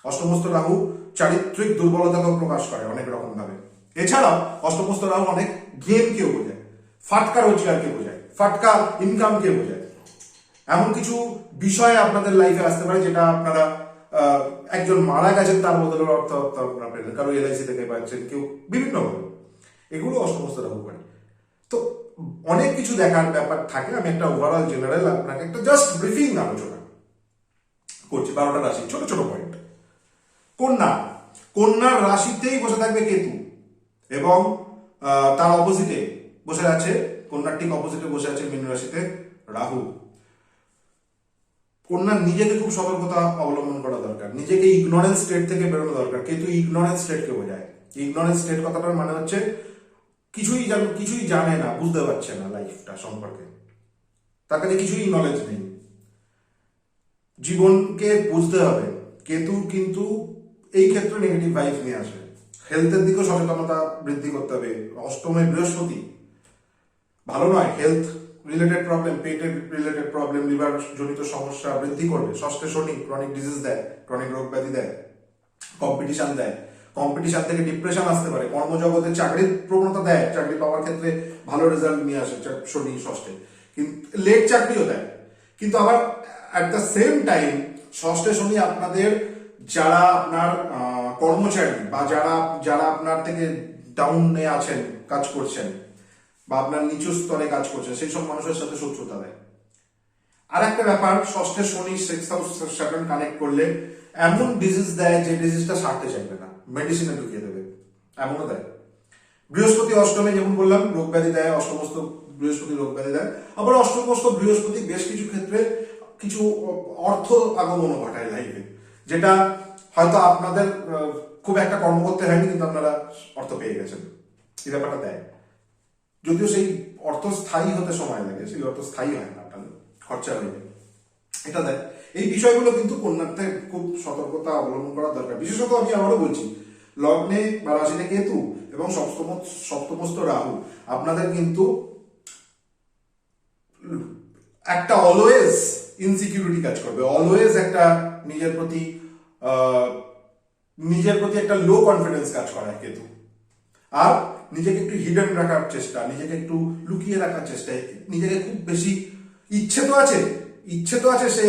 অষ্টমস্ত রাহু চারিত্রিক দুর্বলতাকেও প্রকাশ করে অনেক রকম ভাবে। এছাড়াও অষ্টমস্ত রাহু অনেক গেমকেও বোঝায়, ফাটকা রোজগারকে বোঝায়, ফাটকা ইনকামকে বোঝায়। এমন কিছু বিষয় আপনাদের লাইফে আসতে পারে যেটা আপনারা একজন মারা গেছেন তার বদলে অর্থ আপনারা পেলেন, কারো এলআইসি থেকে পাচ্ছেন, কেউ বিভিন্ন ভাবে। এগুলো অসমস্ত রাহু করে। তো অনেক কিছু দেখার ব্যাপার থাকে। আমি একটা ওভারঅল জেনারেল আপনাকে একটা জাস্ট ব্রিফিং আলোচনা করছি, 12টা রাশি ছোট ছোট পয়েন্ট। কন্যা, কন্যার রাশিতেই বসে থাকবে কেতু, এবং তার অপোজিটে বসে আছে, কন্যার ঠিক অপোজিটে বসে আছে মীন রাশিতে রাহু। কন্যার নিজেকে খুব সতর্কতা অবলম্বন করা দরকার, নিজেকে ইগনোরেন্স স্টেট থেকে বেরোনো দরকার। কিন্তু ইগনোরেন্স স্টেটকে বোঝায়। ইগনোরেন্স স্টেট কথাটার মানে হচ্ছে কিছুই জানে না, বুঝতে পারছে না লাইফটা সম্পর্কে, তার কাছে কিছুই নলেজ নেই। জীবনকে বুঝতে হবে। কেতু কিন্তু এই ক্ষেত্রে নেগেটিভ ভাইব নিয়ে আসবে। হেলথের দিকেও সচেতনতা বৃদ্ধি করতে হবে। অষ্টমে বৃহস্পতি ভালো নয়। হেলথ রিলেটেড প্রবলেম, পেটের রিলেটেড প্রবলেম, লিভার জনিত সমস্যা বৃদ্ধি করবে। ষষ্ঠে শনি ক্রনিক ডিজিজ দেয়, ক্রনিক রোগ ব্যাধি দেয়, কম্পিটিশন দেয়। কম্পিটিশন থেকে ডিপ্রেশন আসতে পারে। কর্মজগতে চাকরির প্রবণতা দেয়, চাকরি পাওয়ার ক্ষেত্রে ভালো রেজাল্ট নিয়ে আসে শনি ষষ্ঠে, কিন্তু লেট চাকরিও দেয়। কিন্তু আবার অ্যাট দ্য সেম টাইম ষষ্ঠে শনি আপনাদের যারা আপনার কর্মচারী বা যারা আপনার থেকে ডাউনে আছেন, কাজ করছেন, বা আপনার নিচু স্তরে কাজ করছেন, সেই সব মানুষের সাথে শত্রুতা দেয়। আর একটা ব্যাপার, ষষ্ঠে শনি 6th হাউস স্যাটার্ন কানেক্ট করলে এমন ডিজিজ দেয় যে ডিজিজটা সারতে চাইবে না, মেডিসিনে ঢুকিয়ে দেবে, এমনও দেয়। বৃহস্পতি অষ্টমে যেমন বললাম রোগ ব্যাধি দেয়, অষ্টমস্ত বৃহস্পতি রোগ ব্যাধি দেয়। আবার অষ্টমস্ত বৃহস্পতি বেশ কিছু ক্ষেত্রে কিছু অর্থ আগমনও ঘটায় লাইফে, যেটা হয়তো আপনাদের খুব একটা কর্ম করতে হয়নি, কিন্তু আপনারা অর্থ পেয়ে গেছেন, এই ব্যাপারটা দেয়। যদিও সেই অর্থ স্থায়ী হতে সময় লাগে, সেই অর্থ স্থায়ী হয় না, আপনাদের খরচা হয়ে যায়, এটা দেয়। এই বিষয়গুলো কিন্তু কন্যাতে খুব সতর্কতা অবলম্বন করা দরকার। বিশেষত আমি আবারও বলছি, লগ্নে বা রাশিতে কেতু এবং সপ্তমস্ত রাহু আপনাদের কিন্তু একটা অলওয়েজ ইনসিকিউরিটি কাজ করবে, অলওয়েজ একটা নিজের প্রতি একটা লো কনফিডেন্স কাজ করায় কেতু। আর নিজেকে একটু হিডেন রাখার চেষ্টা, নিজেকে একটু লুকিয়ে রাখার চেষ্টা, নিজেকে খুব বেশি ইচ্ছে তো আছে সে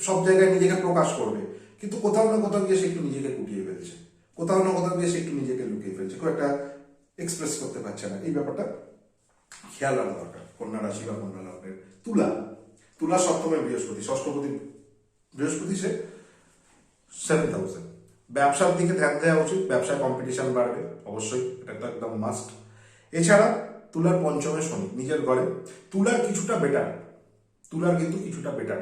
সব জায়গায় নিজেকে প্রকাশ করবে, কিন্তু কোথাও না কোথাও গিয়ে সে একটু নিজেকে গুটিয়ে ফেলেছে, কোথাও না কোথাও গিয়ে সে একটু নিজেকে লুকিয়ে ফেলছে, খুব একটা এক্সপ্রেস করতে পারছে না। এই ব্যাপারটা খেয়াল রাখা দরকার কন্যা রাশি বা কন্যা লগ্নের। তুলা সপ্তমে বৃহস্পতি, ষষ্ঠপতি বৃহস্পতি, সে 7th হাউসে। ব্যবসার দিকে ধ্যান দেওয়া উচিত, ব্যবসায় কম্পিটিশন বাড়বে অবশ্যই, এটা তো একদম মাস্ট। এছাড়া তুলার পঞ্চমে শনি নিজের ঘরে, তুলার কিন্তু কিছুটা বেটার।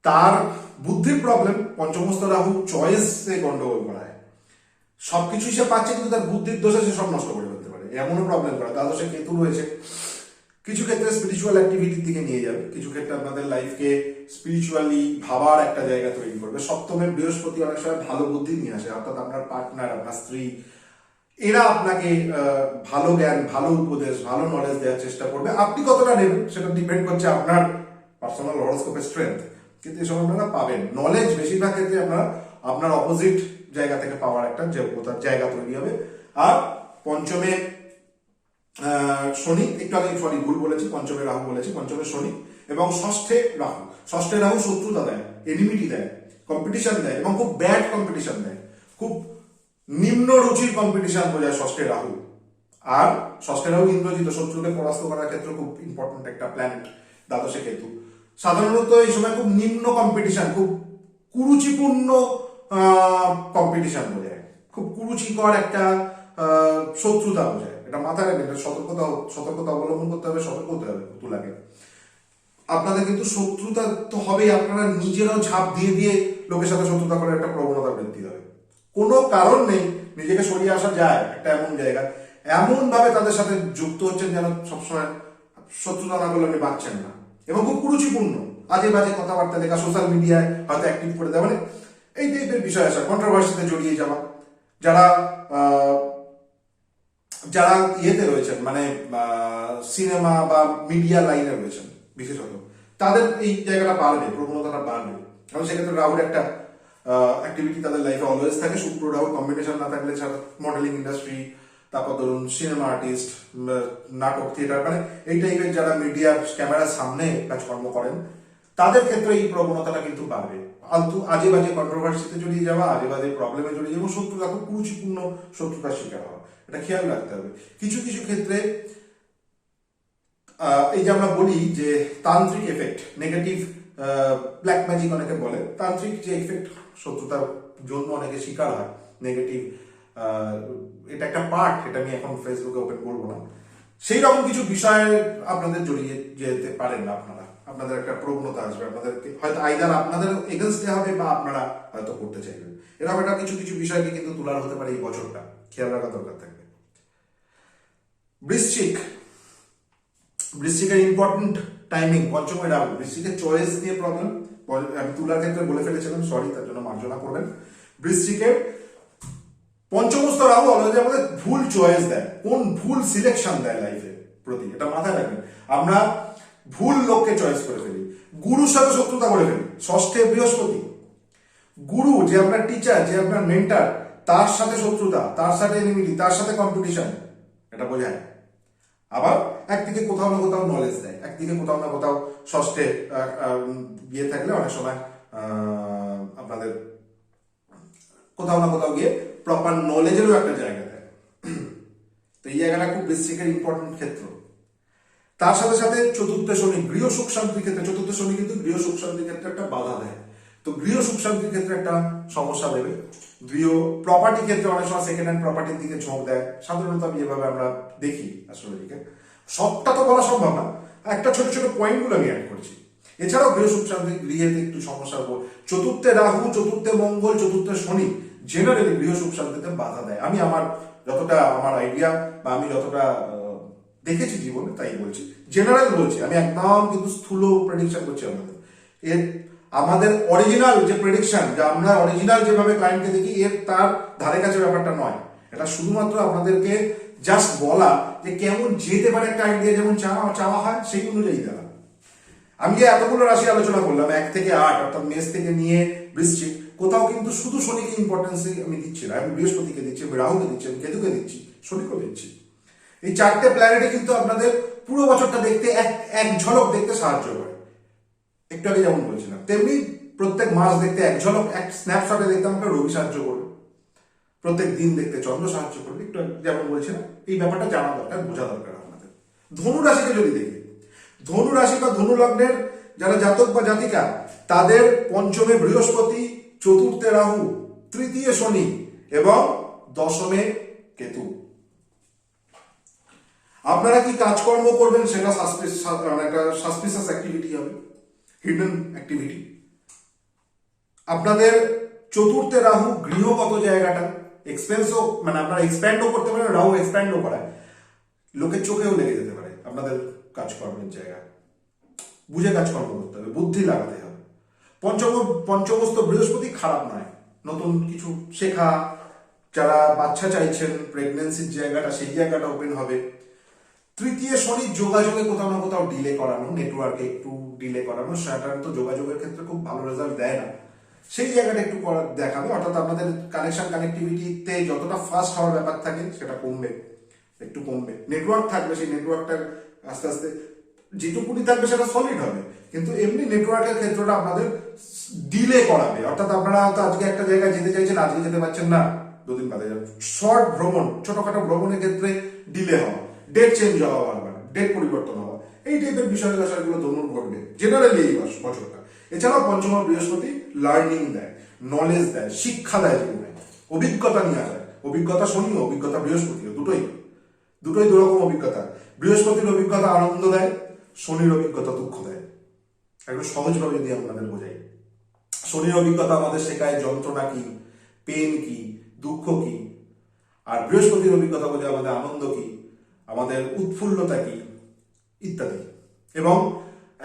তার বুদ্ধির প্রবলেম, পঞ্চমস্ত রাহু চয়েসে গন্ডগোল করায়। সবকিছু সে পাচ্ছে, কিন্তু তার বুদ্ধির দোষে সে সব নষ্ট করে ফেলতে পারে, এমনও প্রবলেম করে। তার দোষে কেতু রয়েছে, কিছু ক্ষেত্রে স্পিরিচুয়াল অ্যাক্টিভিটির দিকে নিয়ে যাবে, কিছু ক্ষেত্রে আপনাদের লাইফকে স্পিরিচুয়ালি ভাবার একটা জায়গা তৈরি করবে। সপ্তমের বৃহস্পতি অনেক সময় ভালো বুদ্ধি নিয়ে আসে, অর্থাৎ আপনার পার্টনার, আপনার স্ত্রী, এরা আপনাকে ভালো জ্ঞান, ভালো উপদেশ, ভালো নলেজ দেওয়ার চেষ্টা করবে। আপনি কতটা নেবেন সেটা ডিপেন্ড করছে আপনার পার্সোনাল হরোস্কোপের স্ট্রেংথ, কিন্তু এসব আপনারা পাবেন। নলেজ বেশিরভাগ ক্ষেত্রে আপনার অপোজিট জায়গা থেকে পাওয়ার একটা জায়গা তৈরি হবে। আর পঞ্চমে শনি, একটু আগে সরি ভুল বলেছি, পঞ্চমে রাহু বলেছি, পঞ্চমে শনি এবং ষষ্ঠে রাহু শত্রুতা দেয়, এনিমিটি দেয়, কম্পিটিশন দেয়, এবং খুব ব্যাড কম্পিটিশন দেয়, খুব নিম্ন রুচির কম্পিটিশন বোঝায় ষষ্ঠে রাহু। আর ষষ্ঠে রাহু ইন্দ্রজিৎ, শত্রুকে পরাস্ত করার ক্ষেত্রে খুব ইম্পর্টেন্ট একটা প্ল্যানেট। দ্বাদশে কেতু, সাধারণত এই সময় খুব নিম্ন কম্পিটিশন, খুব কুরুচিপূর্ণ কম্পিটিশন বোঝায়, খুব কুরুচিকর একটা শত্রুতা বোঝায়। এটা মাথায় রাখবেন, সতর্কতা অবলম্বন করতে হবে, সতর্ক হতে হবে তুলাকে। আপনাদের কিন্তু শত্রুতা তো হবেই, আপনারা নিজেরাও ঝাঁপ দিয়ে দিয়ে লোকের সাথে শত্রুতা করার একটা প্রবণতা বৃদ্ধি হবে। কোনো কারণ নেই নিজেকে সরিয়ে আসা যায় একটা এমন জায়গা, এমন ভাবে তাদের সাথে যুক্ত হচ্ছেন যেন সবসময় শত্রুতা না করলে আপনি বাঁচছেন না, এবং খুব কুরুচিপূর্ণ আজে বাজে কথাবার্তা লেখা, সোশ্যাল মিডিয়ায় হয়তো অ্যাক্টিভ করে দেওয়া, মানে এই টাইপের বিষয় আসা, কন্ট্রোভার্সিতে জড়িয়ে যাওয়া, যারা যারা ইয়েতে রয়েছেন মানে সিনেমা বা মিডিয়া লাইনে রয়েছেন বিশেষত, তাদের এই জায়গাটা বাড়বে, প্রবণতাটা বাড়বে। কারণ সেক্ষেত্রে রাহুর একটা অ্যাক্টিভিটি তাদের লাইফে অলওয়েজ থাকে। শুক্র রাহুর কম্বিনেশন না থাকলে ছাড়া মডেলিং ইন্ডাস্ট্রি, তারপর ধরুন সিনেমা আর্টিস্ট, নাটক, থিয়েটার, মানে এই টাইপের যারা মিডিয়া ক্যামেরার সামনে কাজকর্ম করেন, তাদের ক্ষেত্রে এই প্রবণতাটা কিন্তু বাড়বে। ফালতু আজে বাজে কন্ট্রোভার্সিতে জড়িয়ে যাওয়া, আজে বাজে প্রবলেমে জড়িয়ে যাওয়া, শত্রুতা, খুব কুরুচিপূর্ণ শত্রুতার শিকার হওয়া, এটা খেয়াল রাখতে হবে। কিছু কিছু ক্ষেত্রে এই যে আমরা বলি যে তান্ত্রিক এফেক্ট, নেগেটিভ ব্ল্যাক ম্যাজিক অনেকে বলে, তান্ত্রিক যে এফেক্ট শত্রুতার জন্য অনেকে শিকার হয়, নেগেটিভ, এটা একটা পার্ট, এটা আমি এখন ফেসবুকে ওপেন করবো না। সেই রকম কিছু বিষয়ে আপনাদের জড়িয়ে যেতে পারেন না, আপনাদের একটা প্রবণতা আসবে, আপনাদেরকে হয়তো আইদার আপনাদের এগেনস্টে হবে বা আপনারা হয়তো করতে চাইবেন। এরকম একটা কিছু কিছু বিষয়কে কিন্তু তোলার হতে পারে এই বছরটা, খেয়াল রাখা দরকার থাকবে। বৃশ্চিক, বৃশ্চিকের ইম্পর্টেন্ট টাইমিং, পঞ্চমে রাহু, বৃশ্চিকের চয়েস নিয়ে প্রবলেম, আমি তুলার ক্ষেত্রে বলে ফেলেছিলাম, সরি, তার জন্য মার্জনা করবেন। বৃশ্চিকের পঞ্চমস্ত রাহু অলরেডি আমাদের ভুল চয়েস দেয়, কোন ভুল সিলেকশন দেয় লাইফে প্রতি, এটা মাথায় রাখবেন। আমরা ভুল লোককে চয়েস করে ফেলি, গুরুর সাথে শত্রুতা করে ফেলি। ষষ্ঠে বৃহস্পতি, গুরু যে আপনার টিচার, যে আপনার মেন্টার, তার সাথে শত্রুতা, তার সাথে এনিমিটি, তার সাথে কম্পিটিশন, এটা বোঝায়। আবার একদিকে কোথাও না কোথাও নলেজ দেয়, একদিকে কোথাও না কোথাও ষষ্ঠে গিয়ে থাকলে অনেক সময় আপনাদের কোথাও না কোথাও গিয়ে প্রপার নলেজেরও একটা জায়গা দেয়। তো এই জায়গাটা খুব বৃশ্চিকের ইম্পর্টেন্ট ক্ষেত্র। তার সাথে সাথে চতুর্থ শনি, গৃহ সুখ শান্তির ক্ষেত্রে, চতুর্থ শনি কিন্তু গৃহ সুখ শান্তির ক্ষেত্রে একটা বাধা দেয়, তো গৃহ সুখ শান্তির ক্ষেত্রে একটা সমস্যা দেবে। গৃহ প্রপার্টি ক্ষেত্রে অনেক সময় সেকেন্ড হ্যান্ড প্রপার্টির দিকে ঝোঁক দেয়, সাধারণত আমি যেভাবে আমরা দেখি অ্যাস্ট্রোলজিকে। সবটা তো বলা সম্ভব না, একটা ছোট ছোট পয়েন্টগুলো আমি অ্যাড করছি। এছাড়াও গৃহ সুখ শান্তি, গৃহেতে একটু সমস্যা হবো, চতুর্থে রাহু, চতুর্থে মঙ্গল, চতুর্থে শনি জেনারেলি গৃহ সুখ শান্তিতে বাধা দেয়। আমি আমার যতটা আমার আইডিয়া বা আমি যতটা দেখেছি জীবনে তাই বলছি, জেনারেল বলছি, আমি একদম কিন্তু স্থূল প্রেডিকশন করছি আমাদের। এর আমাদের অরিজিনাল যে প্রেডিকশন, যে আমরা অরিজিনাল যেভাবে ক্লায়েন্টকে দেখি, এর তার ধারে কাছে ব্যাপারটা নয়। এটা শুধুমাত্র আপনাদেরকে জাস্ট বলা যে কেমন যেতে পারে একটা আইডিয়া, যেমন চাওয়া হয় সেই অনুযায়ী দেওয়া। আমি যে এতগুলো রাশি আলোচনা করলাম 1 থেকে 8, অর্থাৎ মেষ থেকে নিয়ে বৃশ্চিক, কোথাও কিন্তু শুধু শনিকে ইম্পর্টেন্স আমি দিচ্ছি না, আমি বৃহস্পতিকে দিচ্ছি, আমি রাহুকে দিচ্ছি, আমি কেতুকে দিচ্ছি, শনিকেও দিচ্ছি। এই চারটে প্ল্যানেটে কিন্তু আপনাদের পুরো বছরটা দেখতে এক ঝলক দেখতে সাহায্য করে। একটু আগে যেমন বলছিলাম, তেমনি প্রত্যেক মাস দেখতে এক ঝলক, এক স্ন্যাপশটে দেখতে আমাকে রবি সাহায্য করবে, প্রত্যেক দিন দেখতে চন্দ্র সাহায্য করবে। একটু যেমন বলছিলাম, এই ব্যাপারটা জানা দরকার, বোঝা দরকার আমাদের। ধনু রাশিকে যদি দেখি, ধনু রাশি বা ধনু লগ্নের যারা জাতক বা জাতিকা, তাদের পঞ্চমে বৃহস্পতি, চতুর্থে রাহু, তৃতীয় শনি এবং দশমে কেতু। আপনারা কি কাজকর্ম করবেন সেটা একটা সাসপিশাস অ্যাক্টিভিটি হবে, হিডেন অ্যাক্টিভিটি। আপনাদের চতুর্থে রাহু, গৃহগত জায়গাটা এক্সপেন্সও, মানে আপনারা এক্সপ্যান্ডও করতে পারেন, রাহু এক্সপ্যান্ডও করায়, লোকের চোখেও লেগে যেতে পারে আপনাদের কাজকর্মের জায়গা। বুঝে কাজকর্ম করতে হবে, বুদ্ধি লাগাতে হবে। পঞ্চমস্ত বৃহস্পতি খারাপ নয়, নতুন কিছু শেখা, যারা বাচ্চা চাইছেন, প্রেগনেন্সির জায়গাটা, সেই জায়গাটা ওপেন হবে। তৃতীয় শনি, যোগাযোগে কোথাও না কোথাও ডিলে করানো, নেটওয়ার্কে একটু ডিলে করানো, সাধারণত যোগাযোগের ক্ষেত্রে খুব ভালো রেজাল্ট দেয় না, সেই জায়গাটা একটু দেখাবে। অর্থাৎ আপনাদের কানেক্টিভিটিতে যতটা ফাস্ট হওয়ার ব্যাপার থাকে সেটা কমবে, একটু কমবে। নেটওয়ার্ক থাকবে, সেই নেটওয়ার্কটা আস্তে আস্তে যেটুকুনি থাকবে সেটা সলিড হবে, কিন্তু এমনি নেটওয়ার্কের ক্ষেত্রটা আপনাদের ডিলে করাবে। অর্থাৎ আপনারা হয়তো আজকে একটা জায়গায় যেতে চাইছেন, আজকে যেতে পারছেন না, দুদিন বাদে যাবেন। শর্ট ভ্রমণ, ছোটখাটো ভ্রমণের ক্ষেত্রে ডিলে হওয়া, ডেট চেঞ্জ হওয়া, বারবার ডেট পরিবর্তন হওয়া, এই টাইপের বিষয়গুলো ধনুর ঘটবে জেনারেলি এই বছরটা। এছাড়াও পঞ্চম বৃহস্পতি লার্নিং দেয়, নলেজ দেয়, শিক্ষা দেয়, জীবনে অভিজ্ঞতা নিয়ে যায়। অভিজ্ঞতা শনিও, অভিজ্ঞতা বৃহস্পতিও, দুটোই দুরকম অভিজ্ঞতা। বৃহস্পতির অভিজ্ঞতা আনন্দ দেয়, শনির অভিজ্ঞতা দুঃখ দেয়। একটু সহজভাবে যদি আপনাদের বোঝাই, শনির অভিজ্ঞতা আমাদের শেখায় যন্ত্রণা কি, পেন কি, দুঃখ কি। আর বৃহস্পতির অভিজ্ঞতা বোঝায় আমাদের আনন্দ কি, আমাদের উৎফুল্লতা কি, ইত্যাদি। এবং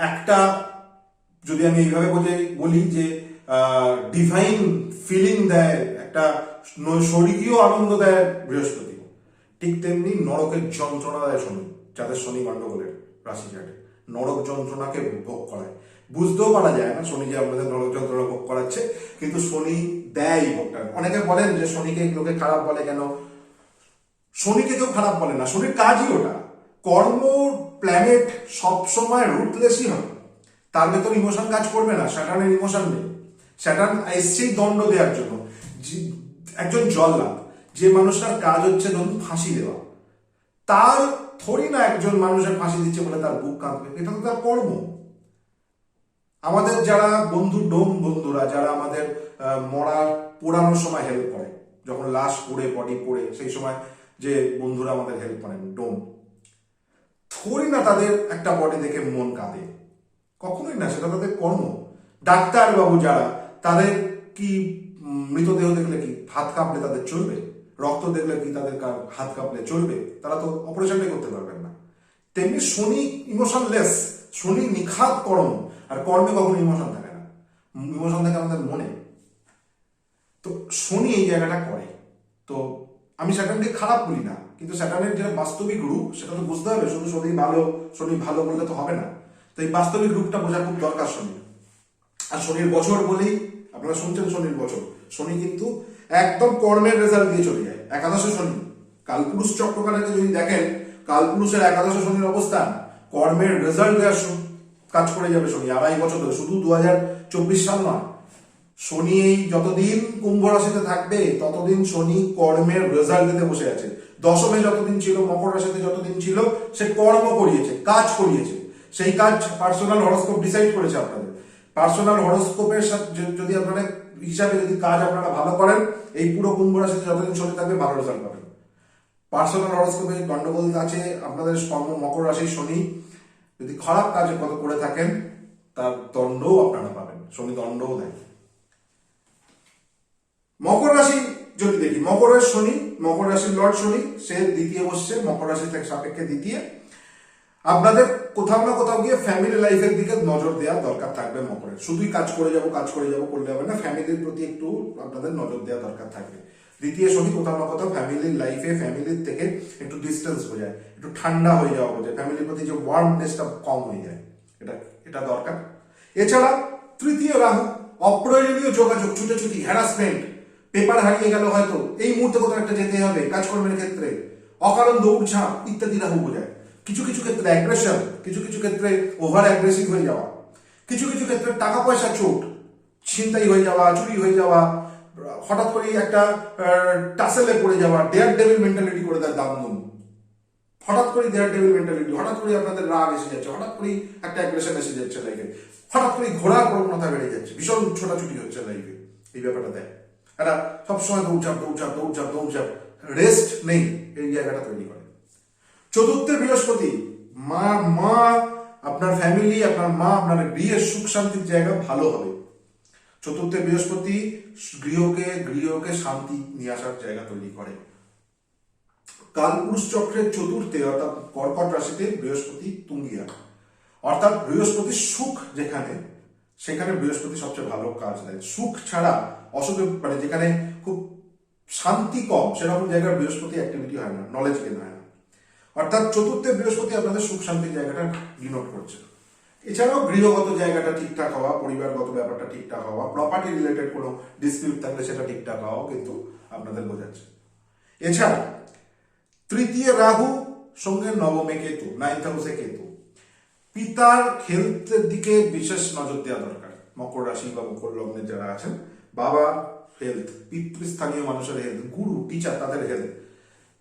একটা, যদি আমি এইভাবে বলি যে ডিভাইন ফিলিং দেয়, একটা স্বর্গীয় আনন্দ দেয় বৃহস্পতি, ঠিক তেমনি নরকের যন্ত্রণা দেয় শনি, যাদের শনি গন্ডগোলের রাশি চাটে নরক যন্ত্রণাকে ভোগ করায়। বুঝতেও পারা যায় না শনি যে আমাদের নরক যন্ত্রণা ভোগ করাচ্ছে, কিন্তু শনি দেয় ভোগটা। অনেকে বলেন যে শনিকে লোকে খারাপ বলে কেন, শনিকে কেউ খারাপ বলে না, শনির কাজই ওটা। কর্ম প্ল্যানেট সবসময় রুটলেসই হয়, তার ভেতর ইমোশন কাজ করবে না। স্যাটার্নের ইমোশন নেই, স্যাটার্ন এসছেই দণ্ড দেওয়ার জন্য। একজন জল্লাদ, যে মানুষটার কাজ হচ্ছে ধরুন ফাঁসি দেওয়া, তার থরি না একজন মানুষের ফাঁসি দিচ্ছে বলে তার বুক কাঁপবে, এটা তো তার কর্ম। আমাদের যারা বন্ধুরা যারা আমাদের মরার পোড়ানোর সময় হেল্প করে, যখন লাশ পড়ে বডি পড়ে সেই সময় যে বন্ধুরা আমাদের হেল্প করেন, থরি না তাদের একটা বডি দেখে মন কাঁদে, কখনোই না, সেটা তাদের কর্ম। ডাক্তার বাবু যারা, তাদের কি মৃতদেহ দেখলে কি হাত কাঁপলে তাদের চলবে? রক্ত দেখলে কি তাদের হাত কাঁপলে চলবে? তারা তো অপারেশনটাই করতে পারবেন না। তেমনি শনি ইমোশনলেস, শনি নিখাত কর্ম, আর কর্মে কখনো ইমোশন থাকে না, ইমোশন থাকে আমাদের মনে। তো শনি এই জায়গাটা করে। তো আমি স্যাটার্নকে খারাপ বলি না, কিন্তু স্যাটার্নের যেটা বাস্তবিক রূপ সেটা তো বুঝতে হবে। শুধু শনি ভালো বললে তো হবে না। তো এই বাস্তবিক রূপটা বোঝা খুব দরকার শনি। আর শনির বছর বলেই, আপনারা শুনছেন শনির বছর, শনি কিন্তু একদম কর্মের রেজাল্ট দিয়ে চলে যায়। একাদশে শনি, কালপুরুষ চক্রকারকে যদি দেখেন, কালপুরুষের একাদশে শনির অবস্থান, কর্মের রেজাল্ট দেওয়ার কাজ করে যাবে শনি 2.5 বছর ধরে। শুধু 2024 সাল নয়, শনি এই যতদিন কুম্ভ রাশিতে থাকবে ততদিন শনি কর্মের রেজাল্ট দিতে বসে আছে। দশমে যতদিন ছিল, মকর রাশিতে যতদিন ছিল, সে কর্ম করিয়েছে, কাজ করিয়েছে। সেই কাজ পার্সোনাল হরোস্কোপ ডিসাইড করেছে আপনাদের। পার্সোনাল হরোস্কোপের সাথে যদি আপনারা হিসাবে যদি কাজ আপনারা ভালো করেন, এই পুরো কুম্ভ রাশিতে যতদিন শনি থাকবে ভালো রেজাল্ট পাবেন। পার্সোনাল হরোস্কোপে গন্ডগোল আছে আপনাদের মকর রাশির শনি, যদি খারাপ কাজ করে থাকেন তার দণ্ডও আপনারা পাবেন, শনি দণ্ডও দেয়। মকর রাশি যদি দেখি, মকরের শনি, মকর রাশির লর্ড শনি, সে দ্বিতীয় বসছে, মকর রাশি থেকে সাপেক্ষে দ্বিতীয়। আপনাদের কোথাও না কোথাও গিয়ে ফ্যামিলি লাইফের দিকে নজর দেওয়া দরকার থাকবে মকরের। শুধুই কাজ করে যাব করলে হবে না, ফ্যামিলির প্রতি একটু আপনাদের নজর দেওয়া দরকার থাকবে। দ্বিতীয় শনি কোথাও না কোথাও ফ্যামিলির লাইফে, ফ্যামিলির থেকে একটু ডিস্টেন্স বোঝায়, একটু ঠান্ডা হয়ে যাওয়া বোঝায়, ফ্যামিলির প্রতি যে ওয়ার্মনেসটা কম হয়ে যায়, এটা দরকার। এছাড়া তৃতীয় রাহু, অপ্রয়োজনীয় যোগাযোগ, ছুটোছুটি, হ্যারাসমেন্ট, পেপার হারিয়ে গেল হয়তো, এই মুহূর্তে কোথাও একটা যেতে হবে কাজকর্মের ক্ষেত্রে, অকারণ দৌড়ঝাঁপ ইত্যাদি রাহু বোঝায়। কিছু কিছু ক্ষেত্রে অ্যাগ্রেশন, কিছু কিছু ক্ষেত্রে ওভার অ্যাগ্রেসিভ হয়ে যাওয়া, কিছু কিছু ক্ষেত্রে টাকা পয়সা চোট, ছিনতাই হয়ে যাওয়া, চুরি হয়ে যাওয়া, হঠাৎ করে একটা টাসেলে পড়ে যাওয়া, ডেয়ার ডেভিল মেন্টালিটি করে দেয় দামদম। হঠাৎ করে ডেয়ার ডেভিল মেন্টালিটি, হঠাৎ করে আপনাদের রাগ এসে যাচ্ছে, হঠাৎ করে একটা অ্যাগ্রেশন এসে যাচ্ছে লাইফে, হঠাৎ করে ঘোরার প্রবণতা বেড়ে যাচ্ছে, ভীষণ ছোটাছুটি হচ্ছে লাইফে, এই ব্যাপারটা দেয়। এটা সবসময় দৌড়ঝাঁপ, রেস্ট নেই, এই জায়গাটা তৈরি করে। চতুর্থে বৃহস্পতি, মা আপনার ফ্যামিলি, আপনার মা, আপনার গৃহের সুখ শান্তির জায়গা ভালো হবে। চতুর্থে বৃহস্পতি গৃহকে শান্তি নিয়ে আসার জায়গা তৈরি করে। কালপুরুষ চক্রের চতুর্থে অর্থাৎ কর্কট রাশিতে বৃহস্পতি তুঙ্গিয়া, অর্থাৎ বৃহস্পতির সুখ যেখানে, সেখানে বৃহস্পতি সবচেয়ে ভালো কাজ দেয়। সুখ ছাড়া অসুখে, মানে যেখানে খুব শান্তি কম সেরকম জায়গায় বৃহস্পতি অ্যাক্টিভিটি হয় না, নলেজ গেন হয় না। অর্থাৎ চতুর্থে বৃহস্পতি আপনাদের সুখ শান্তির জায়গাটা ডিনোট করছে। এছাড়াও গৃহগত জায়গাটা ঠিকঠাক হওয়া, পরিবারগত ব্যাপারটা ঠিকঠাক হওয়া, প্রপার্টি রিলেটেড কোনো ডিসপিউট থাকলে সেটা ঠিকঠাক হওয়াও কিন্তু আপনাদের বোঝাচ্ছে। এছাড়া তৃতীয় রাহু সঙ্গে নবমে কেতু, 9th হাউসে কেতু, পিতার হেলথের দিকে বিশেষ নজর দেওয়া দরকার। মকর রাশি বা মকর লগ্নে যারা আছেন, বাবার হেলথ, পিতৃস্থানীয় মানুষের হেলথ, গুরু টিচার তাদের হেলথ,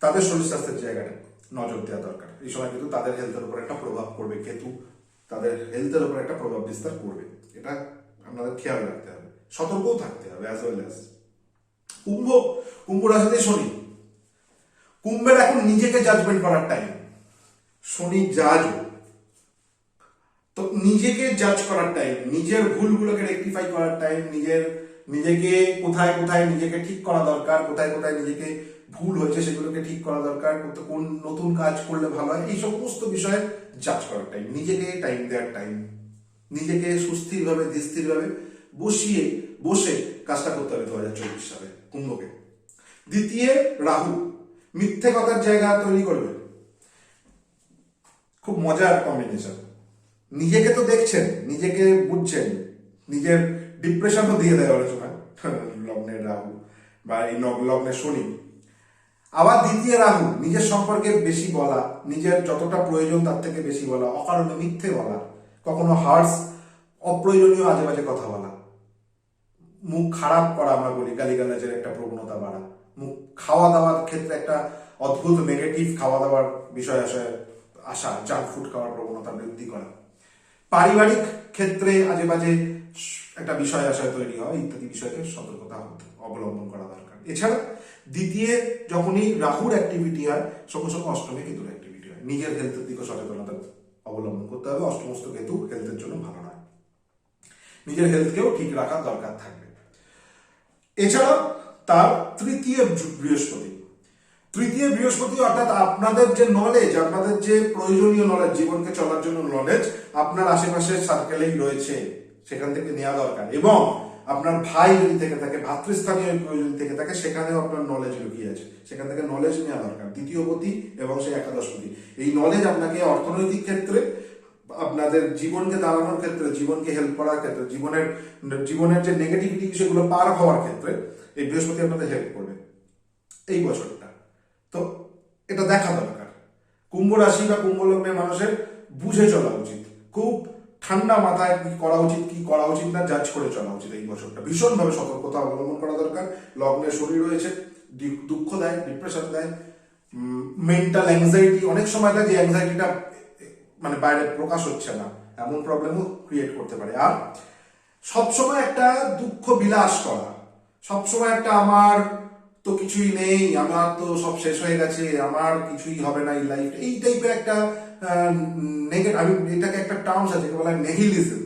তাদের শরীর স্বাস্থ্যের জায়গাটা নজর দেওয়া দরকার। এই সময় কিন্তু তাদের হেলথের উপর একটা প্রভাব পড়বে, কেতু তাদের হেলথের উপর একটা প্রভাব বিস্তার করবে, এটা আপনাদের খেয়াল রাখতে হবে, সতর্কও থাকতে হবে অ্যাজ ওয়েল অ্যাজ। কুম্ভ রাশিতে শনি, কুম্ভের এখন নিজেকে জাজমেন্ট করার টাইম। শনি জাজ, তো নিজেকে জাজ করার টাইম, নিজের ভুলগুলোকে রেকটিফাই করার টাইম, নিজেকে কোথায় কোথায় নিজেকে ঠিক করা দরকার, কোথায় কোথায় নিজেকে ভুল হয়েছে সেগুলোকে ঠিক করা দরকার, কোন নতুন কাজ করলে ভালো হয়, এই সমস্ত বিষয়ে জাজ করার টাইম, নিজেকে টাইম দেওয়ার টাইম, নিজেকে সুস্থিরভাবে ধীরস্থিরভাবে বসে কাজটা করতে হবে 2024 সালে কুম্ভকে। দ্বিতীয় রাহু মিথ্যে কথার জায়গা তৈরি করবে, খুব মজার কম্বিনেশন। নিজেকে তো দেখছেন, নিজেকে বুঝছেন, নিজের ডিপ্রেশনও দিয়ে দেয় অনেক সময় লগ্নের রাহু বা এই লগ্নের শনি। আবার দ্বিতীয় রাহু নিজের সম্পর্কে বেশি বলা, নিজের যতটা প্রয়োজন তার থেকে বেশি বলা, অকারণে মিথ্যে বলা, কখনো হার্স অপ্রয়োজনীয় আজে বাজে কথা বলা, মুখ খারাপ করা, আমরা বলি গালিগালাজের একটা প্রবণতা বাড়া, মুখ খাওয়া দাওয়ার ক্ষেত্রে একটা অদ্ভুত নেগেটিভ খাওয়া দাওয়ার বিষয় আসা, জাঙ্ক ফুড খাওয়ার প্রবণতা বৃদ্ধি করা, পারিবারিক ক্ষেত্রে আজে বাজে একটা বিষয় আশয় তৈরি হয়, ইত্যাদি বিষয়কে সতর্কতা অবলম্বন করা দরকার। এছাড়া দ্বিতীয় যখনই রাহুর অ্যাক্টিভিটি হয় সঙ্গে সঙ্গে অষ্টমে কেতুর অ্যাক্টিভিটি হয়, নিজের হেলথের দিকে সচেতনতা অবলম্বন করতে হবে। অষ্টমস্ত কেতু হেলথের জন্য ভালো নয়, নিজের হেলথকেও ঠিক রাখার দরকার থাকবে। এছাড়া তার তৃতীয় বৃহস্পতি অর্থাৎ আপনাদের যে নলেজ, আপনাদের যে প্রয়োজনীয় নলেজ, জীবনকে চলার জন্য নলেজ আপনার আশেপাশের সার্কেলেই রয়েছে, সেখান থেকে নেওয়া দরকার। এবং আপনার ভাই যদি থেকে থাকে, ভাতৃস্থানীয় প্রয়োজন থেকে থাকে, সেখানেও আপনার নলেজ লুকিয়ে আছে, সেখান থেকে নলেজ নেওয়া দরকার। দ্বিতীয় পতি এবং সেই একাদশপতি, এই নলেজ আপনাকে অর্থনৈতিক ক্ষেত্রে, আপনাদের জীবনকে দাঁড়ানোর ক্ষেত্রে, জীবনকে হেল্প করার ক্ষেত্রে, জীবনের যে নেগেটিভিটি সেগুলো পার হওয়ার ক্ষেত্রে এই বৃহস্পতি আপনাদের হেল্প করবে এই বছরটা। তো এটা দেখা দরকার। কুম্ভ রাশি বা কুম্ভ লগ্নের মানুষের বুঝে চলা উচিত, খুব ঠান্ডা মাথায় কি করা উচিত কি করা উচিত না জাজ করে চলা উচিত। এই বছরটা ভীষণভাবে সতর্কতা অবলম্বন করা দরকার। লগ্নের শরীর রয়েছে, দুঃখ দেয়, ডিপ্রেশন দেয়, মেন্টাল অ্যাংজাইটি অনেক সময় দেয়, যে অ্যাংজাইটিটা মানে বাইরে প্রকাশ হচ্ছে না, এমন প্রবলেমও ক্রিয়েট করতে পারে। আর সবসময় একটা দুঃখ বিলাস করা, সবসময় একটা আমার তো কিছুই নেই, আমার তো সব শেষ হয়ে গেছে, আমার কিছুই হবে না এই লাইফ, এই টাইপের একটা আমি এটাকে একটা টার্মস আছে বলা হয় নেহিলিজম,